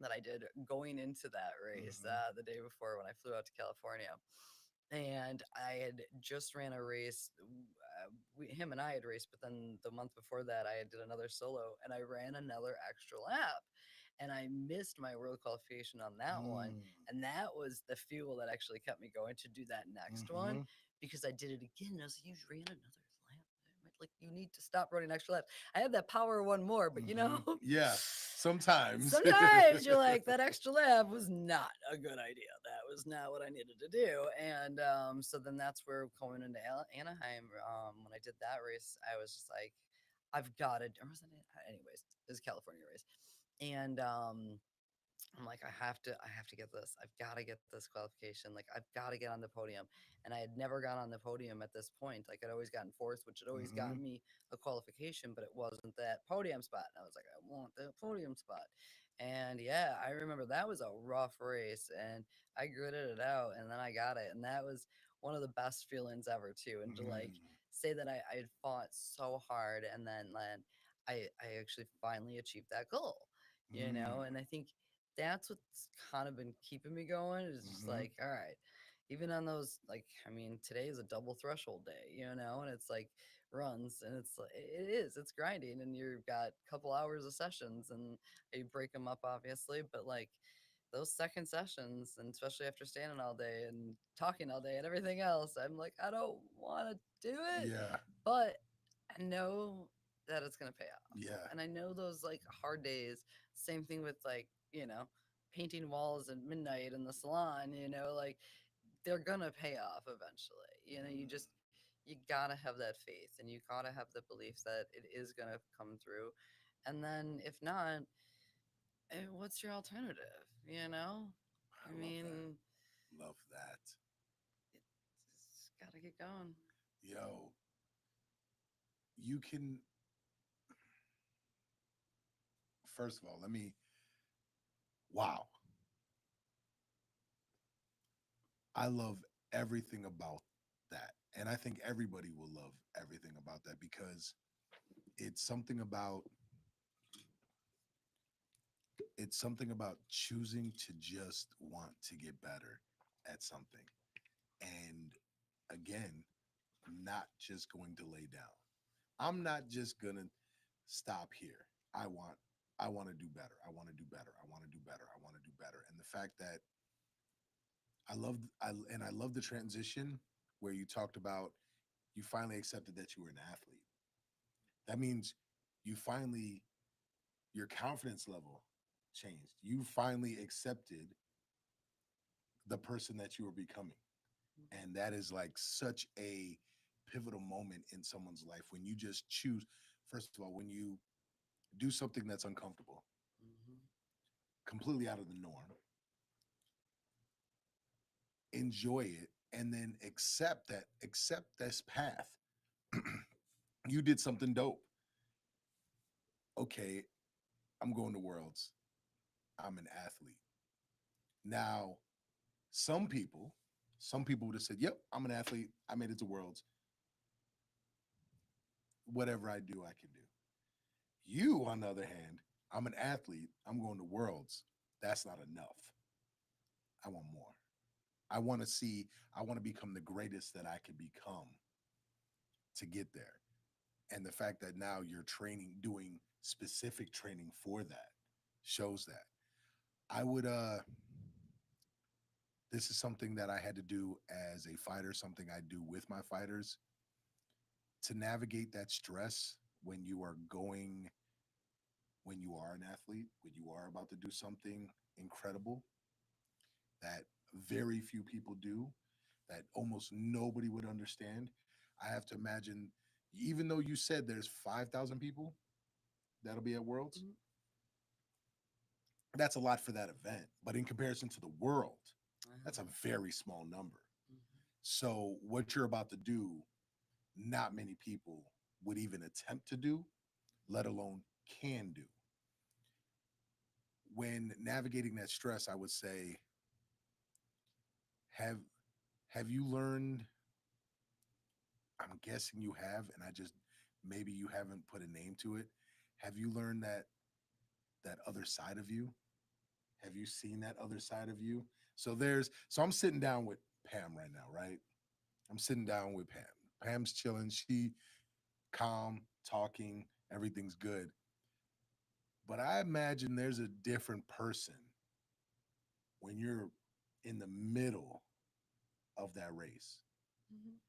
that I did going into that race Mm-hmm. the day before when I flew out to California. And I had just ran a race. Him and I had raced, but then the month before that, I did another solo, and I ran another extra lap, and I missed my world qualification on that one. Mm. And that was the fuel that actually kept me going to do that next one, Mm-hmm. because I did it again. And I was like, you ran another lap. Like, you need to stop running extra laps. I have that power of one more, but Mm-hmm. Yeah. Sometimes. sometimes you're like, that extra lap was not a good idea. That was not what I needed to do. And so then that's where going into Anaheim, when I did that race, I was just like, I've got to, or was it, anyways, it was a California race. And I'm like, I have to get this. I've got to get this qualification. Like, I've got to get on the podium. And I had never got on the podium at this point. Like, I'd always gotten fourth, which had always Mm-hmm. gotten me a qualification, but it wasn't that podium spot. And I was like, I want the podium spot. And yeah, I remember that was a rough race, and I gritted it out, and then I got it. And that was one of the best feelings ever, too. And to like Mm. say that I had fought so hard, and then I actually finally achieved that goal, Mm. and I think that's what's kind of been keeping me going, is just Mm-hmm. like, all right, even on those, like, I mean, today is a double threshold day, and it's like runs, and it's grinding, and you've got a couple hours of sessions, and you break them up obviously, but like those second sessions, and especially after standing all day and talking all day and everything else, I'm like, I don't want to do it, Yeah. but I know that it's going to pay off. Yeah. And I know those like hard days, same thing with like, painting walls at midnight in the salon, like they're going to pay off eventually. You Mm, just, you got to have that faith and you got to have the belief that it is going to come through. And then if not, what's your alternative? I I love that. mean, Love that. it's got to get going. Yo, you can, first of all, let me, wow. I love everything about that. And I think everybody will love everything about that because it's something about it's something about choosing to just want to get better at something. And again, not just going to lay down. I'm not just going to stop here. I want I want to do better. I want to do better. I want to do better. I want to do better. And the fact that I love the transition where you talked about you finally accepted that you were an athlete. That means you finally your confidence level changed. You finally accepted the person that you were becoming. Mhm. And that is like such a pivotal moment in someone's life when you just choose, first of all, when you do something that's uncomfortable, Mhm. completely out of the norm, enjoy it, and then accept this path. You did something dope. Okay, I'm going to Worlds. I'm an athlete. Now, some people, some people would have said, "Yep, I'm an athlete. I made it to Worlds. Whatever I do, I can do." You, on the other hand, I'm an athlete. I'm going to Worlds. That's not enough. I want more. I want to see, I want to become the greatest that I can become to get there. And the fact that now you're training, doing specific training for that shows that. I would, this is something that I had to do as a fighter, something I do with my fighters to navigate that stress when you are going, when you are an athlete, when you are about to do something incredible that very few people do, that almost nobody would understand. I have to imagine, even though you said there's 5,000 people that'll be at Worlds, Mhm. that's a lot for that event. But in comparison to the world, that's a Uh-huh. very small number. Mhm. So, what you're about to do, not many people would even attempt to do, let alone can do. When navigating that stress, I would say, have have you learned, I'm guessing you have, and I just maybe you haven't put a name to it. Have you learned that other side of you? Have you seen that other side of you? So I'm sitting down with Pam right now, right? I'm sitting down with Pam. Pam's chilling, she calm, talking, everything's good. But I imagine there's a different person when you're in the middle of that race. Mhm.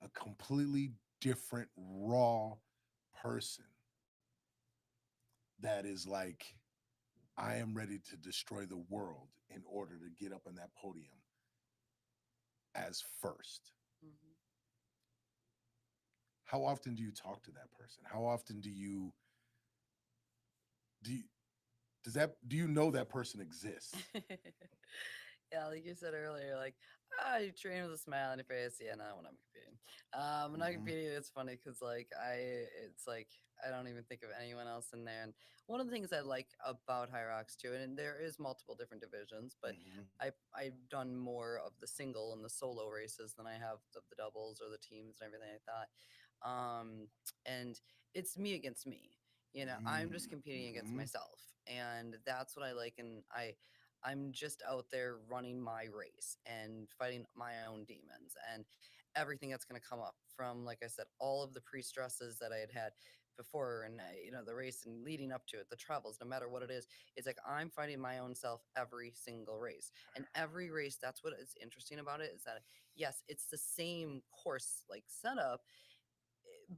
A completely different raw person that is like, I am ready to destroy the world in order to get up on that podium as first. Mhm. How often do you talk to that person? How often do you, do you know that person exists? Yeah, like you said earlier, like, you train with a smile on your face. Yeah, no, when I'm competing. When I'm Mm-hmm. competing, it's funny because it's like I don't even think of anyone else in there. And one of the things I like about High Rocks too, and there is multiple different divisions, but Mm-hmm. I've done more of the single and the solo races than I have of the doubles or the teams and everything like that. And it's me against me. I'm just competing against Mm-hmm. myself, and that's what I like. And I'm just out there running my race and fighting my own demons and everything that's going to come up from, like I said, all of the pre-stresses that I had before, and the race and leading up to it, the travels, no matter what it is. It's like I'm fighting my own self every single race, and every race, that's what is interesting about it, is that yes, it's the same course like setup,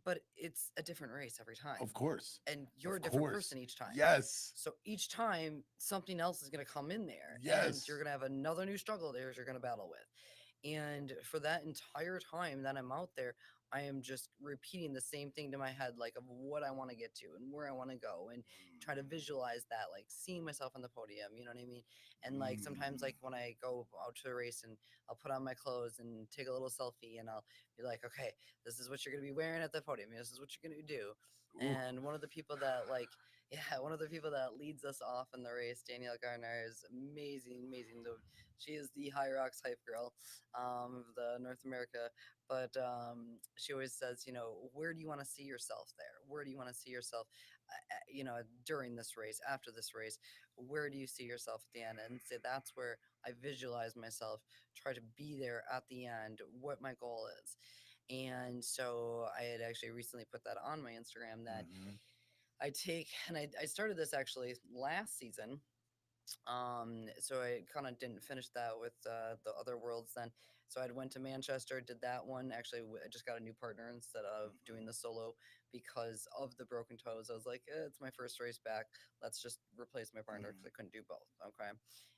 but it's a different race every time, Of course. and you're a Of different course. person each time. Yes. So each time something else is going to come in there, and you're Yes. going to have another new struggle there you're going to battle with. And for that entire time that I'm out there, I am just repeating the same thing to my head, like of what I want to get to and where I want to go, and try to visualize that, like seeing myself on the podium, you know what I mean? And like sometimes, Mm. like when I go out to a race and I'll put on my clothes and take a little selfie, and I'll be like, okay, this is what you're going to be wearing at the podium. This is what you're going to do. Ooh. And one of the people that, like, yeah, one of the people that leads us off in the race, Danielle Gardner, is amazing, amazing. She is the High Rocks hype girl, of the North America. But she always says, you know, where do you want to see yourself there? Where do you want to see yourself, you know, during this race, after this race? Where do you see yourself at the end? And say that's where I visualize myself, try to be there at the end, what my goal is. And so I had actually recently put that on my Instagram that Mm-hmm. I take, and I started this actually last season. So I kind of didn't finish that with the other worlds then. So I went to Manchester, did that one. Actually, I just got a new partner instead of doing the solo because of the broken toes. I was like, it's my first race back. Let's just replace my partner because I Mm-hmm. couldn't do both. Okay.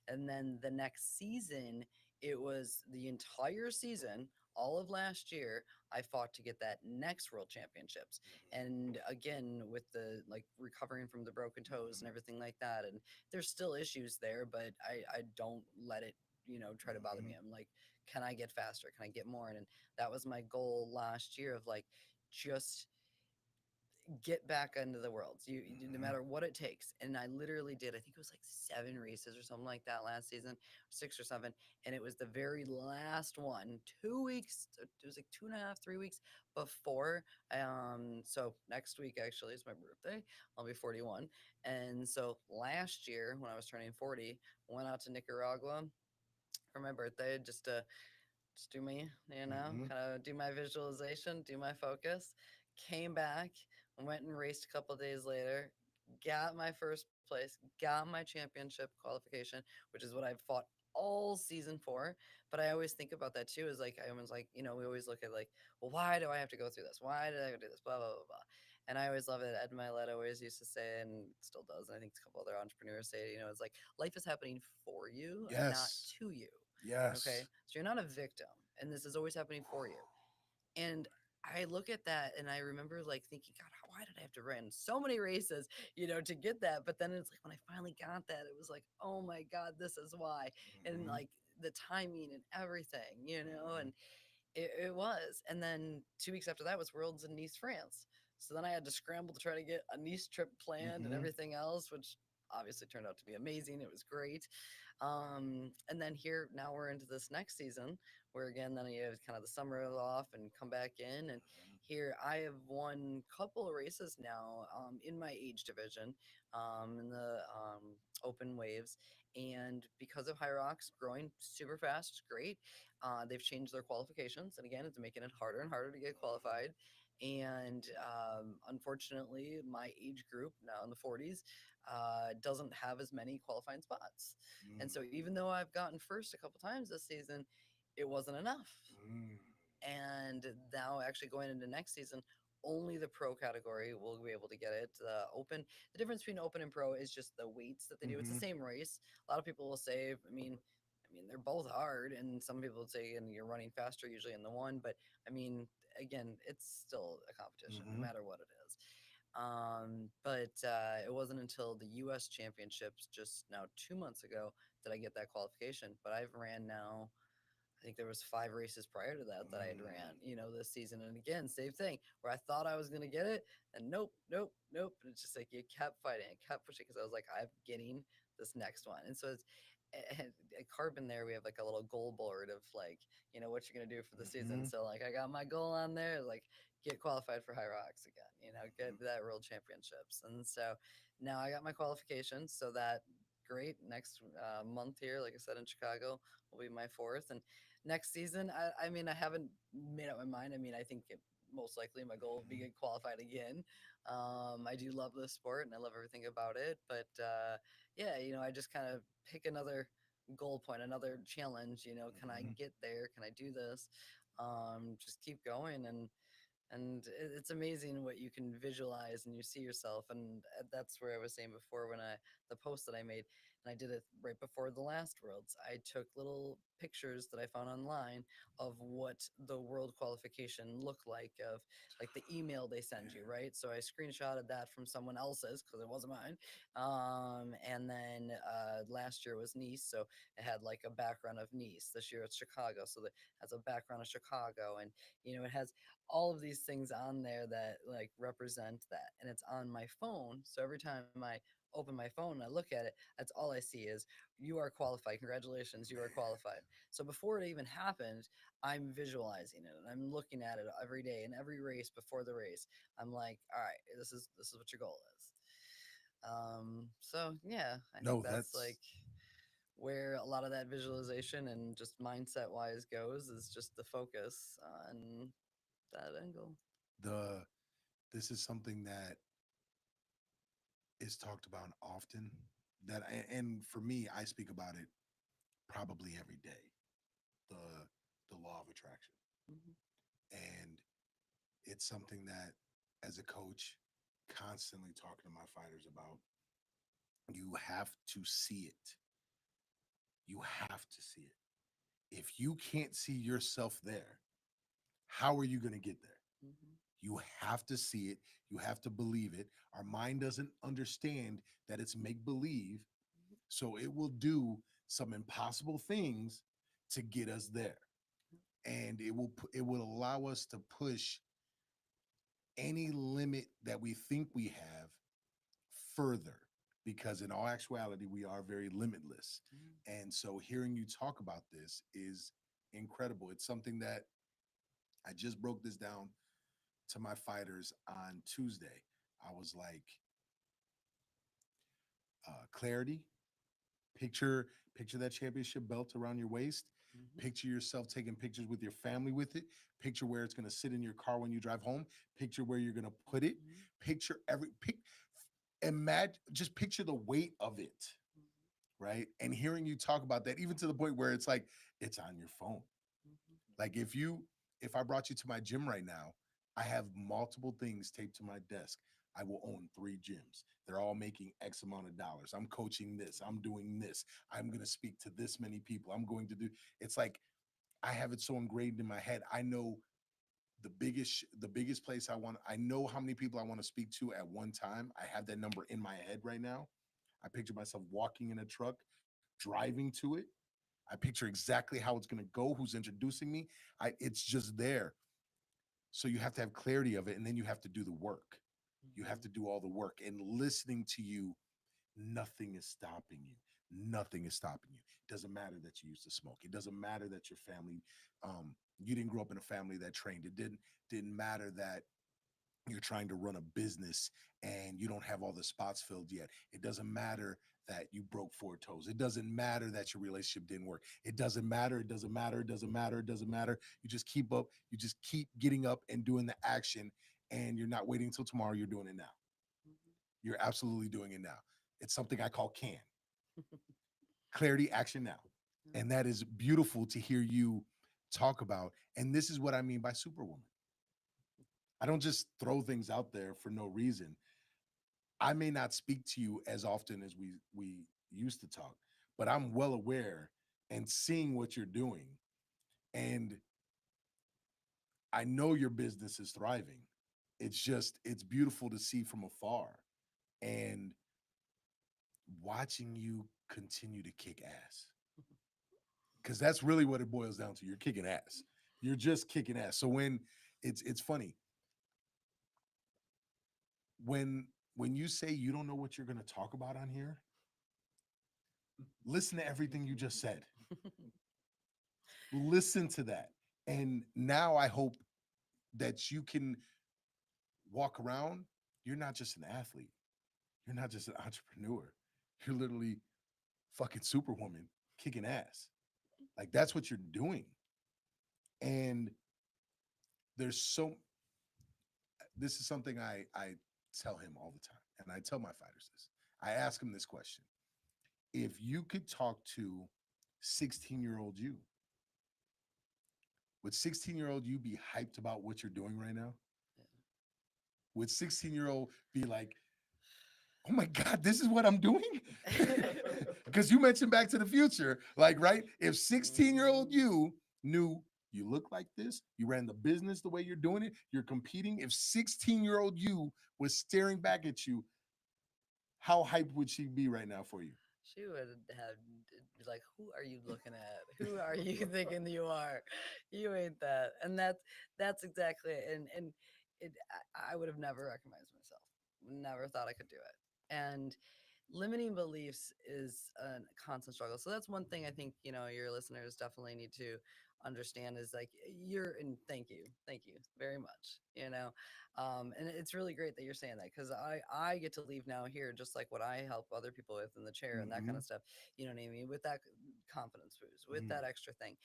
And then the next season, it was the entire season, all of last year, I fought to get that next world championships. And again, with the like recovering from the broken toes and Mm-hmm. everything like that. And there's still issues there, but I don't let it, you know, try to bother Mm-hmm. me. I'm like, can I get faster? Can I get more? And that was my goal last year of like, just get back into the worlds. No Mm-hmm. matter what it takes. And I literally did. I think it was like 7 races or something like that last season, 6 or 7. And it was the very last one, 2 weeks. It was like 2.5, 3 weeks before. So next week actually is my birthday. I'll be 41. And so last year when I was turning 40, went out to Nicaragua for my birthday just do me, you know, Mm-hmm. kind of do my visualization, do my focus. Came back, went and raced a couple days later, got my first place, got my championship qualification, which is what I've fought all season for. But I always think about that too, is like, I was like, you know, we always look at like, well, why do I have to go through this? Why did I do this? Blah, blah, blah, blah. And I always love it. Ed Milet always used to say, and still does, and I think a couple other entrepreneurs say, you know, it's like life is happening for you, not Yes. to you. Okay. Yes. So you're not a victim, and this is always happening for you. And I look at that and I remember like thinking, God, why did I have to run so many races, you know, to get that? But then it's like when I finally got that, it was like, oh my God, this is why. And Mm-hmm. like the timing and everything, you know, Mm-hmm. and it was. And then 2 weeks after that was Worlds in Nice, France. So then I had to scramble to try to get a Nice trip planned and Mm-hmm. everything else, which obviously turned out to be amazing. It was great. And then here now we're into this next season where again then you have kind of the summer off and come back in. And here I have won a couple of races now in my age division, in the open waves. And because of High Rocks growing super fast, it's great. They've changed their qualifications, and again, it's making it harder and harder to get qualified. And unfortunately, my age group now in the 40s doesn't have as many qualifying spots. And so, even though I've gotten first a couple times this season, it wasn't enough. Mm-hmm. And now, actually, going into next season, only the pro category will be able to get it. The difference between open and pro is just the weights that they do. It's the Mm-hmm. same race. A lot of people will say, I mean, they're both hard, and some people would say, and you're running faster usually in the one, but I mean, again, it's still a competition no Mm-hmm. matter what it is. But it wasn't until the U.S. Championships just now 2 months ago that I get that qualification. But I've ran now, I think there was 5 races prior to that I had ran, you know, this season. And again, same thing where I thought I was going to get it, and nope, nope, nope. And it's just like you kept fighting and kept pushing because I was like, I'm getting this next one. And so it's at Carbon there, we have like a little goal board of like, you know, what you're going to do for the season. Mm-hmm. So like I got my goal on there, like get qualified for High Rocks again, you know, get that World Championships. And so now I got my qualifications. So that great next month here, like I said, in Chicago will be my fourth. And next season, I mean, I haven't made up my mind. I mean, I think most likely my goal will be Mm-hmm. get qualified again. I do love this sport and I love everything about it. But yeah, you know, I just kind of pick another goal point, another challenge. You know, can I Mm-hmm. get there? Can I do this? Just keep going. And And it's amazing what you can visualize and you see yourself. And that's where I was saying before, when I the post that I made, and I did it right before the last worlds, I took little pictures that I found online of what the world qualification looked like the email they send you, right? So I screenshotted that from someone else's because it wasn't mine. And then last year was Nice, so it had like a background of Nice. This year it's Chicago, so it has a background of Chicago. And it has all of these things on there that like represent that, and it's on my phone. So every time I open my phone and I look at it, that's all I see is you are qualified, congratulations, you are Man, qualified. So before it even happened, I'm visualizing it and I'm looking at it every day, and every race before the race I'm like, all right, this is what your goal is. So yeah, I think no, that's like that's where a lot of that visualization and just mindset wise goes, is just the focus on that angle. the this is something that is talked about often. And for me, I speak about it probably every day. The the law of attraction, Mhm, and it's something that, as a coach, constantly talking to my fighters about. You have to see it. You have to see it. If you can't see yourself there, how are you going to get there? mhm, You have to see it. You have to believe it. Our mind doesn't understand that it's make believe, so it will do some impossible things to get us there. And it will allow us to push any limit that we think we have further, because in all actuality we are very limitless. mhm, And so hearing you talk about this is incredible. It's something that I just broke this down to my fighters on Tuesday. I was like, clarity, picture that championship belt around your waist. mhm, Picture yourself taking pictures with your family with it. Picture where it's going to sit in your car when you drive home. Picture where you're going to put it. mhm, Picture every pic Imagine, just picture the weight of it, mhm, right? And hearing you talk about that, even to the point where it's like it's on your phone. mhm, Like if I brought you to my gym right now, I have multiple things taped to my desk. I will own 3 gyms. They're all making X amount of dollars. I'm coaching this. I'm doing this. I'm going to speak to this many people. I'm going to do. It's like I have it so ingrained in my head. I know the biggest place I want. I know how many people I want to speak to at one time. I have that number in my head right now. I picture myself walking in a truck, driving to it. I picture exactly how it's going to go, who's introducing me. It's just there. So you have to have clarity of it, and then you have to do the work. You have mhm, to do all the work. And listening to you, nothing is stopping you. Nothing is stopping you. It doesn't matter that you used to smoke. It doesn't matter that your family, you didn't grow up in a family that trained. It didn't matter that you're trying to run a business and you don't have all the spots filled yet. It doesn't matter that you broke 4 toes. It doesn't matter that your relationship didn't work. It doesn't matter. It doesn't matter. It doesn't matter. It doesn't matter. You just keep up. You just keep getting up and doing the action. And you're not waiting until tomorrow. You're doing it now. mhm. You're absolutely doing it now. It's something I call clarity, action now. And that is beautiful to hear you talk about. And this is what I mean by superwoman. I don't just throw things out there for no reason. I may not speak to you as often as we used to talk, but I'm well aware and seeing what you're doing. And I know your business is thriving. It's beautiful to see from afar, and watching you continue to kick ass. Because that's really what it boils down to. You're kicking ass. You're just kicking ass. So when it's funny when when you say you don't know what you're going to talk about on here, listen to everything you just said. Listen to that. And now I hope that you can walk around. You're not just an athlete, you're not just an entrepreneur. You're literally fucking superwoman kicking ass. Like that's what you're doing. And there's so this is something I tell him all the time. And I tell my fighters this. I ask him this question. If you could talk to 16-year-old you, would 16-year-old you be hyped about what you're doing right now? would 16-year-old be like, oh my God, this is what I'm doing? Because you mentioned Back to the Future, like, right? If 16-year-old Mhm. you knew you look like this, you ran the business the way you're doing it, you're competing. If 16-year-old you was staring back at you, how hyped would she be right now for you? She would have be like, "Who are you looking at? Who are you thinking you are? You ain't that." And that's exactly it. And I would have never recognized myself. Never thought I could do it. And limiting beliefs is a constant struggle. So that's one thing I think, your listeners definitely need to understand is like and thank you very much, and it's really great that you're saying that because I get to leave now here just like what I help other people with in the chair and that kind Mm-hmm. of stuff. You know what I mean? With that confidence boost, with Mm. that extra thing.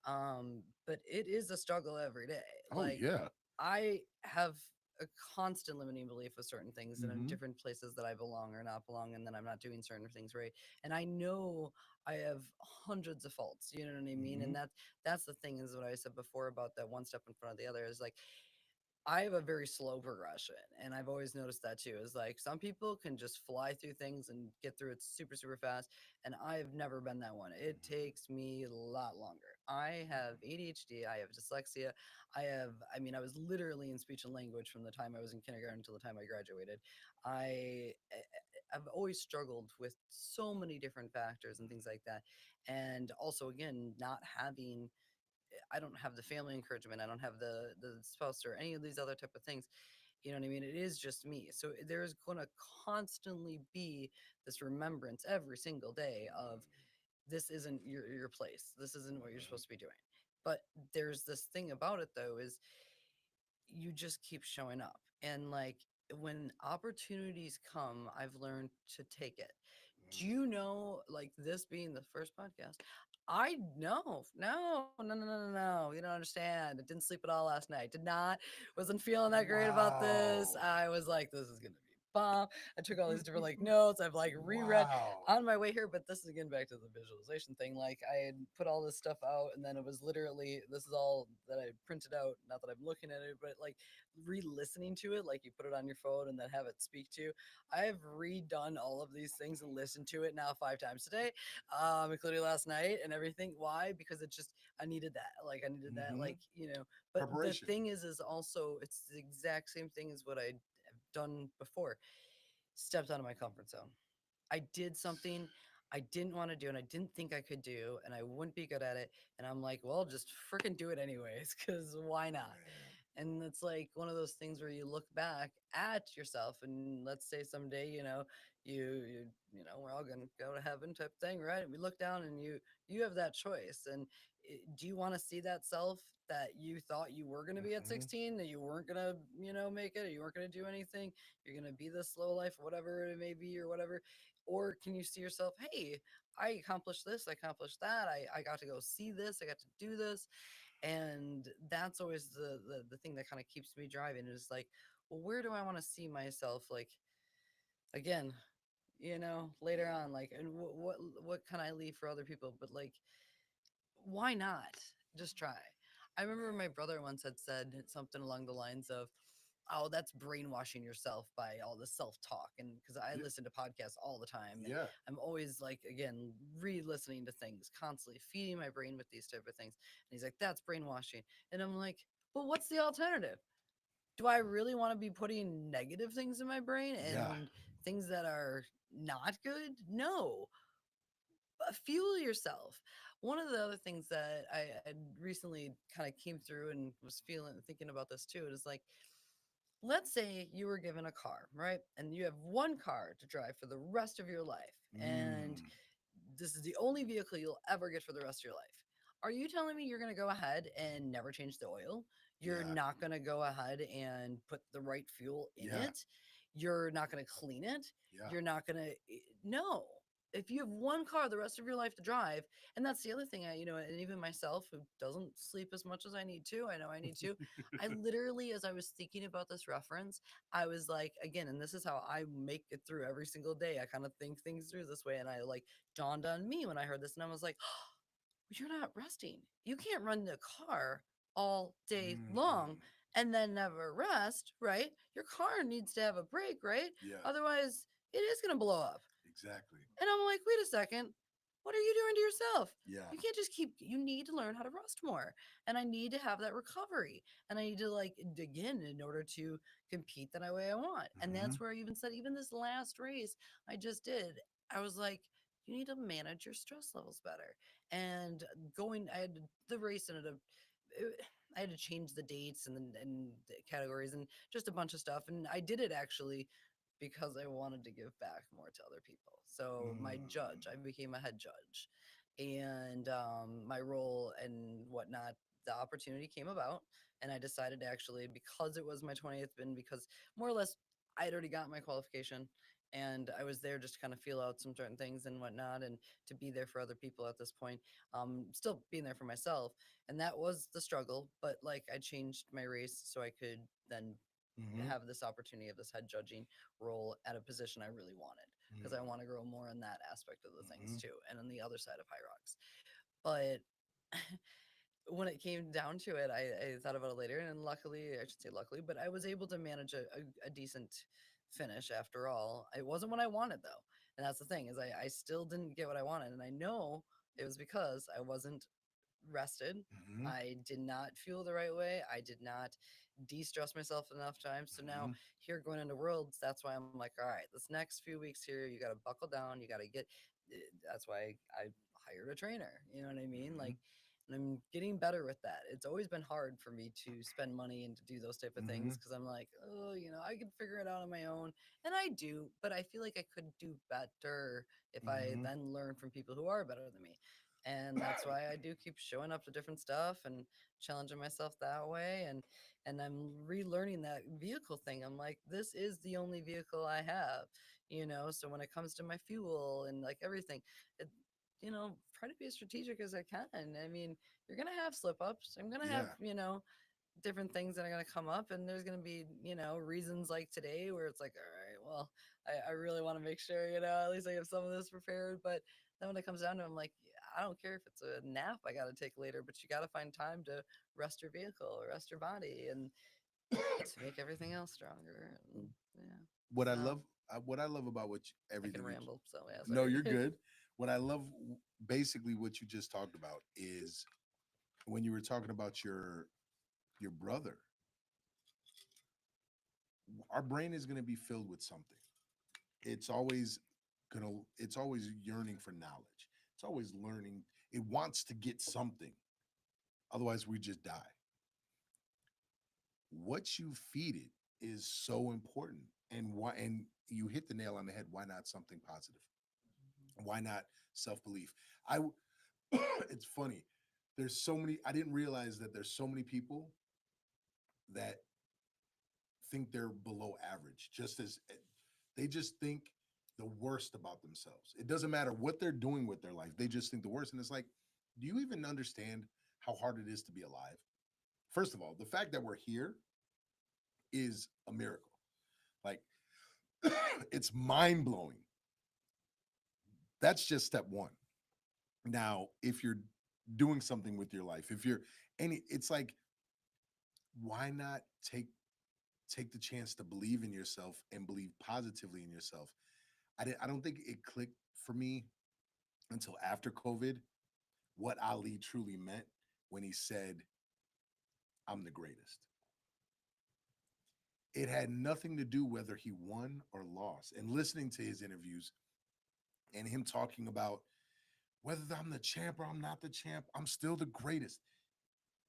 But it is a struggle every day. Oh Like yeah. I have a constant limiting belief with certain things and in Mm-hmm. different places that I belong or not belong, and then I'm not doing certain things right. And I know I have hundreds of faults. You know what I mean? Mm-hmm. And that's the thing is what I said before about that one step in front of the other is like I have a very slow progression, and I've always noticed that too. Is like some people can just fly through things and get through it super, super fast, and I've never been that one. It takes me a lot longer. I have ADHD, I have dyslexia, I mean, I was literally in speech and language from the time I was in kindergarten until the time I graduated. I've always struggled with so many different factors and things like that, and also again, not having I don't have the family encouragement. I don't have the spouse or any of these other type of things. You know what I mean? It is just me. So there's going to constantly be this remembrance every single day of this isn't your place. This isn't what you're supposed to be doing. But there's this thing about it though is you just keep showing up. And like when opportunities come, I've learned to take it. Do you know, like this being the first podcast, I no. You don't understand. I didn't sleep at all last night. Did not, wasn't feeling that great about this. Wow. I was like, this is gonna be bomb. I took all these different like notes. I've like reread Wow. on my way here, but this is again back to the visualization thing. Like I had put all this stuff out, and then it was literally this is all that I printed out. Not that I'm looking at it, but like re-listening to it, like you put it on your phone and then have it speak to you. I have redone all of these things and listened to it now 5 times today, including last night and everything. Why? Because it just I needed that. Like I needed that. Mm-hmm. Like But the Preparation. thing is also it's the exact same thing as what I have done before. Stepped out of my comfort zone. I did something I didn't want to do and I didn't think I could do and I wouldn't be good at it. And I'm like, well, just freaking do it anyways, because why not? Man. And it's like one of those things where you look back at yourself and let's say someday, we're all gonna go to heaven type thing, right? We look down and you have that choice. And do you want to see that self that you thought you were going to be at Mm-hmm. 16, that you weren't going to, make it, or you weren't going to do anything, you're going to be this slow life, whatever it may be, or whatever? Or can you see yourself, hey, I accomplished this, I accomplished that, I got to go see this, I got to do this? And that's always the thing that kind of keeps me driving is like, well, where do I want to see myself, like, again, later Yeah. on, like, and what can I leave for other people? But like, why not just try? I remember Man. my brother once had said something along the lines of, oh, that's brainwashing yourself by all the self-talk. And because I Yeah. listen to podcasts all the time, and Yeah. I'm always like, again, re-listening to things, constantly feeding my brain with these type of things. And he's like, that's brainwashing. And I'm like, well, what's the alternative? Do I really want to be putting negative things in my brain Yeah. and things that are not good? No. Fuel yourself. One of the other things that I had recently kind of came through and was thinking about this too is like, let's say you were given a car, right? And you have one car to drive for the rest of your life. And Mm. this is the only vehicle you'll ever get for the rest of your life. Are you telling me you're going to go ahead and never change the oil? You're Yeah. not going to go ahead and put the right fuel in Yeah. it? You're not going to clean it? Yeah. You're not going to, no. If you have one car the rest of your life to drive, and that's the other thing, and even myself who doesn't sleep as much as I need to, I know I need to. I literally, as I was thinking about this reference, I was like, again, and this is how I make it through every single day. I kind of think things through this way, and I like dawned on me when I heard this, and I was like, you're not resting. You can't run the car all day long Mm. and then never rest, right? Your car needs to have a break, right? Yeah, Otherwise, it is going to blow up. exactly. And I'm like, wait a second. What are you doing to yourself? Yeah. You can't just keep, you need to learn how to rest more. And I need to have that recovery. And I need to like dig in order to compete the way I want. And Hmm. that's where I even said, even this last race I just did, I was like, you need to manage your stress levels better. And I had the race ended up, I had to change the dates and the categories and just a bunch of stuff. And I did it actually because I wanted to give back more to other people. So my judge, I became a head judge, and my role and whatnot. The opportunity came about, and I decided to actually, because it was my 20th bin, because more or less I had already got my qualification, and I was there just to kind of feel out some certain things and whatnot, and to be there for other people at this point. Still being there for myself, and that was the struggle. But like I changed my race so I could then Hmm. have this opportunity of this head judging role at a position I really wanted because I want to grow more in that aspect of the things Hmm. too and on the other side of High Rocks. But when it came down to it, I thought about it later, and luckily, I should say luckily, but I was able to manage a decent finish after all. It wasn't what I wanted though, and that's the thing is I still didn't get what I wanted, and I know it was because I wasn't rested. Hmm. I did not feel the right way. I did not de-stress myself enough times. So now Hmm. here going into worlds, that's why I'm like, all right, this next few weeks here, you got to buckle down. You got to get. That's why I hired a trainer. You know what I mean? Hmm. Like, and I'm getting better with that. It's always been hard for me to spend money and to do those type of Hmm. things because I'm like, oh, I can figure it out on my own, and I do. But I feel like I could do better if I Hmm. then learn from people who are better than me. And that's why I do keep showing up to different stuff and challenging myself that way. And I'm relearning that vehicle thing. I'm like, this is the only vehicle I have, So when it comes to my fuel and like everything, it, try to be as strategic as I can. I mean, you're gonna have slip ups. I'm gonna have, Yeah. different things that are going to come up, and there's going to be reasons like today where it's like, all right, well, I really want to make sure at least I have some of this prepared. But then when it comes down to it, I'm like, yeah, I don't care if it's a nap I got to take later, but you got to find time to rest your vehicle or rest your body and to make everything else stronger. And yeah, what I so love, what I love about I can everything that ramble, so yeah, no, sorry. you're good. What I love, basically, what you just talked about is when you were talking about your brother. Our brain is going to be filled with something. It's always it's always yearning for knowledge. It's always learning. It wants to get something. Otherwise, we just die. What you feed it is so important. And why? And you hit the nail on the head. Why not something positive? Why not self belief? I. It's funny. There's so many. I didn't realize that there's so many people that think they're below average. Just as they just think the worst about themselves. It doesn't matter what they're doing with their life. They just think the worst. And it's like, do you even understand how hard it is to be alive? First of all, the fact that we're here is a miracle. Like, it's mind blowing. That's just step one. Now, if you're doing something with your life, if you're it's like, why not take the chance to believe in yourself and believe positively in yourself? I don't think it clicked for me until after COVID what Ali truly meant when he said, I'm the greatest. It had nothing to do whether he won or lost. And listening to his interviews and him talking about whether I'm the champ or I'm not the champ, I'm still the greatest.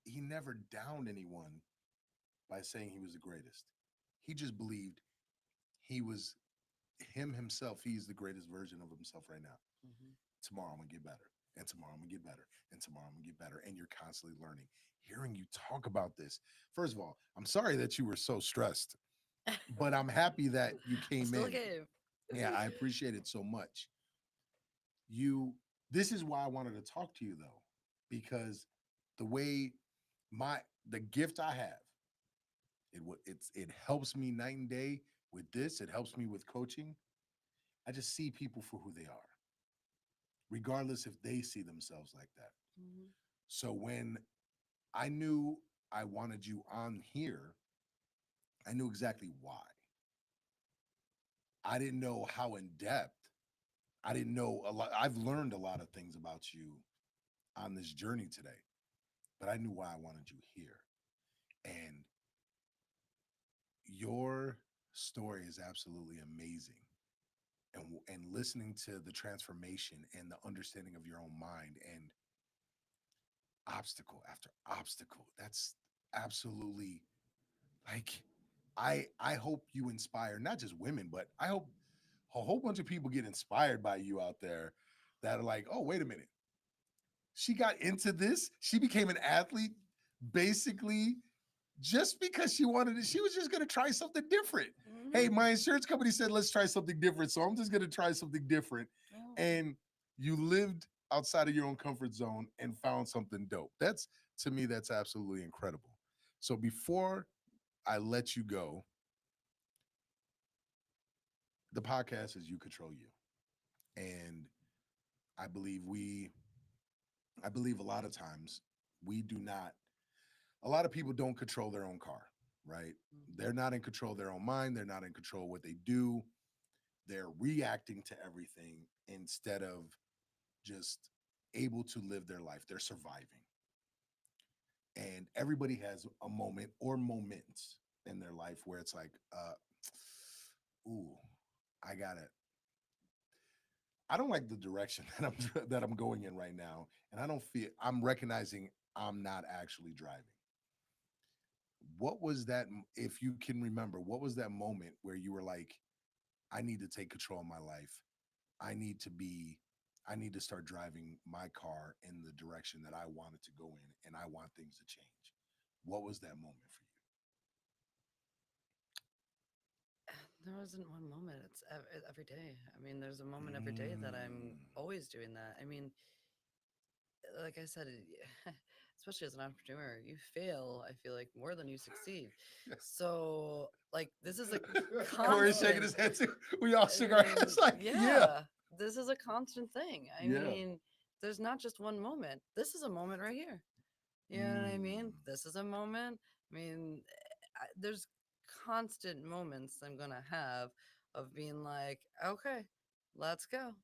He never downed anyone by saying he was the greatest. He just believed he was himself. He's the greatest version of himself right now. Hmm. Tomorrow I'm gonna get better. And tomorrow I'm gonna get better. And tomorrow I'm gonna get better. And you're constantly learning. Hearing you talk about this, first of all, I'm sorry that you were so stressed, but I'm happy that you I came still in. gave. Yeah, I appreciate it so much. You This is why I wanted to talk to you though, because the way my the gift I have, it helps me night and day with this. It helps me with coaching. I just see people for who they are, regardless if they see themselves like that. Hmm. So when I knew I wanted you on here, I knew exactly why. I didn't know how in depth. I didn't know a lot. I've learned a lot of things about you on this journey today, but I knew why I wanted you here. And your story is absolutely amazing. And listening to the transformation and the understanding of your own mind and obstacle after obstacle, that's absolutely like I hope you inspire not just women, but I hope a whole bunch of people get inspired by you out there that are like, oh, wait a minute. She got into this. She became an athlete basically just because she wanted it. She was just going to try something different. Hey, Hmm. my insurance company said, let's try something different. So I'm just going to try something different. Oh. And you lived outside of your own comfort zone and found something dope. That's, to me, that's absolutely incredible. So before I let you go, the podcast is You Control You. And I believe we, I believe a lot of times we do not, a lot of people don't control their own car, right? They're not in control of their own mind. They're not in control of what they do. They're reacting to everything instead of just able to live their life. They're surviving. And everybody has a moment or moments in their life where it's like, ooh, I gotta, I don't like the direction that I'm going in right now. And I don't feel I'm recognizing I'm not actually driving. What was that, if you can remember, what was that moment where you were like, I need to take control of my life. I need to be, I need to start driving my car in the direction that I want it to go in and I want things to change. What was that moment for There wasn't one moment. It's every day. I mean, there's a you? moment every day that I'm always doing that. I mean, like I said, especially as an entrepreneur, you fail, I feel like, more than you succeed. So, like, this is a Corey's shaking constant. his head too. We all I shook our mean, heads like, yeah, yeah, this is a constant thing. I yeah. mean, there's not just one moment. This is a moment right here. You know what I mean? Mm. This is a moment. I mean, there's constant moments I'm gonna have of being like, okay, let's go,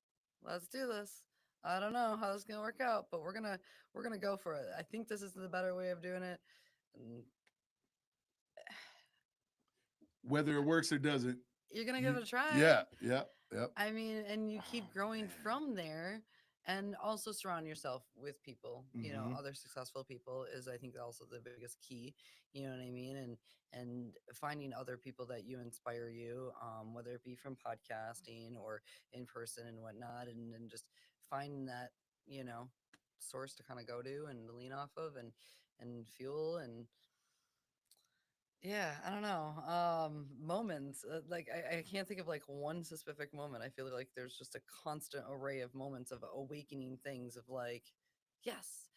let's do this. I don't know how this is gonna work out, but we're gonna go for it. I think this is the better way of doing it. And Whether it works or doesn't, you're gonna give you, it a try. yeah, yeah, yep. I mean, and you keep Oh growing man. from there and also surround yourself with people, Mm-hmm. other successful people is I think also the biggest key, you know what I mean? And finding other people that you inspire you, whether it be from podcasting or in person and whatnot, and just finding that, you know, source to kind of go to and lean off of and fuel and yeah, I don't know. Moments like I can't think of like one specific moment. I feel like there's just a constant array of moments of awakening things of like, yes,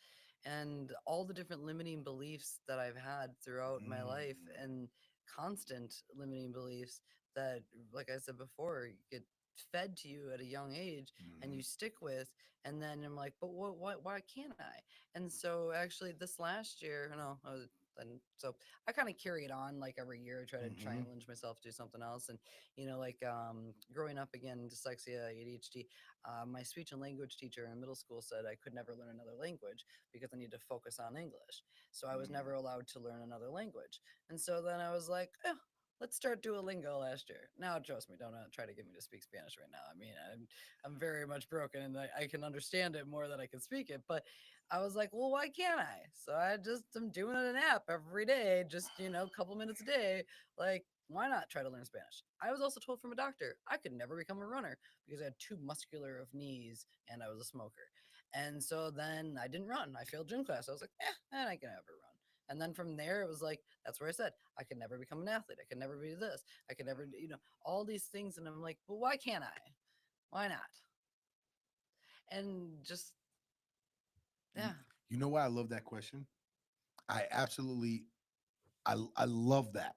and all the different limiting beliefs that I've had throughout my life, and constant limiting beliefs that, like I said before, get fed to you at a young age and Mm-hmm. you stick with, and then I'm like, but what, why can't I? And so actually, this last year, no, and so I kind of carry it on like every year. I try to Mm-hmm. challenge myself to do something else. And, like growing up again, dyslexia, ADHD, my speech and language teacher in middle school said I could never learn another language because I need to focus on English. So I was Mm-hmm. never allowed to learn another language. And so then I was like, oh, let's start Duolingo last year. Now, trust me, don't try to get me to speak Spanish right now. I mean, I'm very much broken and I can understand it more than I can speak it. But I was like, well, why can't I? So I just am doing an app every day, just, a couple minutes a day. Like, why not try to learn Spanish? I was also told from a doctor I could never become a runner because I had too muscular of knees and I was a smoker. And so then I didn't run. I failed gym class. I was like, and I can never run. And then from there, it was like, that's where I said, I could never become an athlete. I could never be this. I could never, all these things. And I'm like, but why can't I? Why not? And just, You, yeah. you know why I love that question? I absolutely, I love that.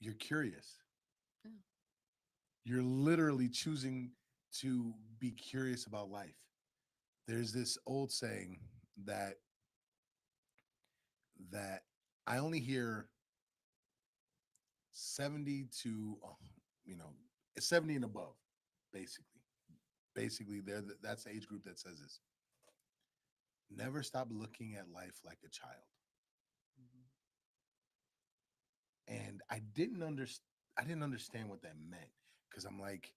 You're curious. Yeah. You're literally choosing to be curious about life. There's this old saying that that I only hear 70 to, you know, 70 and above, basically. Basically, that's the age group that says this. Never stop looking at life like a child. Mhm. And I didn't understand what that meant because I'm like,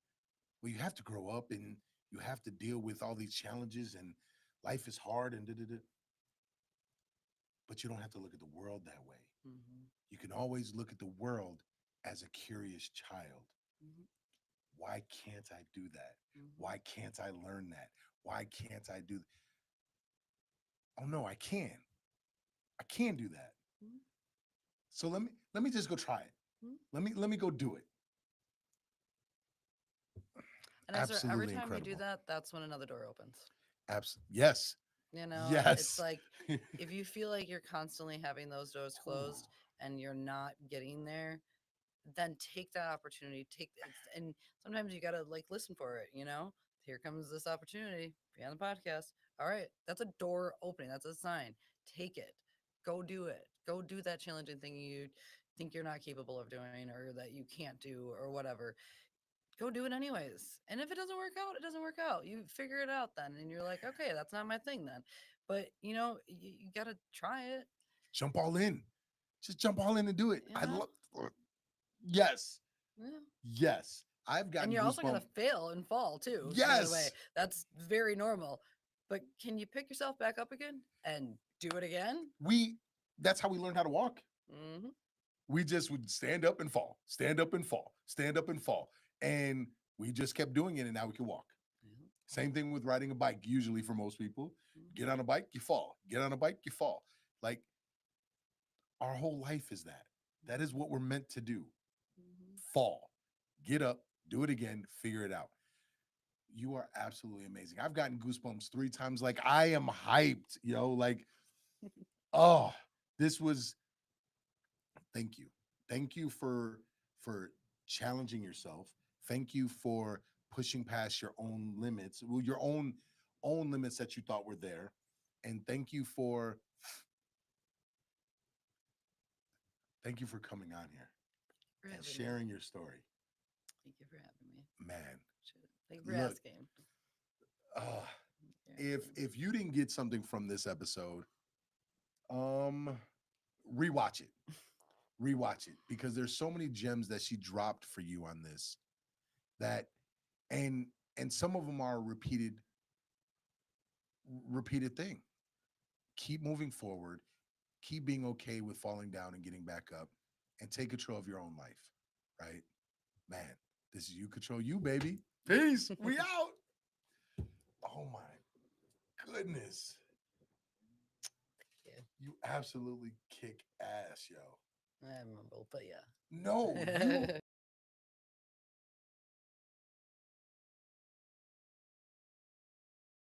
well, you have to grow up and you have to deal with all these challenges and life is hard and da da da. But you don't have to look at the world that way. Mhm. You can always look at the world as a curious child. Mhm. Why can't I do that? Mhm. Why can't I learn that? Why can't I do? Oh no, I can. I can do that. Mhm. So let me just go try it. Mhm. Let me go do it. And I swear, every Absolutely time you do incredible. that, that's when another door opens. Yes. You know, it's Yes. like if you feel like you're constantly having those doors Whew. closed and you're not getting there, then take that opportunity. And sometimes you gotta like listen for it. You know, here comes this opportunity. Be on the podcast. All right, that's a door opening. That's a sign. Take it. Go do it. Go do that challenging thing you think you're not capable of doing or that you can't do or whatever. Go do it anyways. And if it doesn't work out, it doesn't work out. You figure it out then, and you're like, okay, that's not my thing then. But you know, you gotta try it. Jump all in. Just jump all in and do it. You I know, love. Yes. yeah. Yes. I've And gotten you're also gonna goosebumps. fail and fall too. By the way, Yes. that's very normal. But can you pick yourself back up again and do it again? We that's how we learned how to walk. Mm-hmm. We just would stand up and fall, stand up and fall, stand up and fall. And we just kept doing it and now we can walk. Mm-hmm. Same thing with riding a bike, usually for most people. Mm-hmm. Get on a bike, you fall. Get on a bike, you fall. Like our whole life is that. That is what we're meant to do. Mm-hmm. Fall, get up, do it again, figure it out. You are absolutely amazing. I've gotten goosebumps 3 times. Like I am hyped, like, oh, this was thank you. Thank you for challenging yourself. Thank you for pushing past your own limits, well, your own limits that you thought were there. And thank you for coming on here For and having me. sharing your story. Thank you for having me. Man, Thank you for look, asking. uh, You're if asking. if you didn't get something from this episode, um rewatch it. Rewatch it because there's so many gems that she dropped for you on this that and and some of them are repeated thing. Keep moving forward, keep being okay with falling down and getting back up and take control of your own life, right? Man, this is you control you, baby. Peace. We out. Oh my goodness. Yeah, You absolutely kick ass, yo. I remember, but yeah. No, you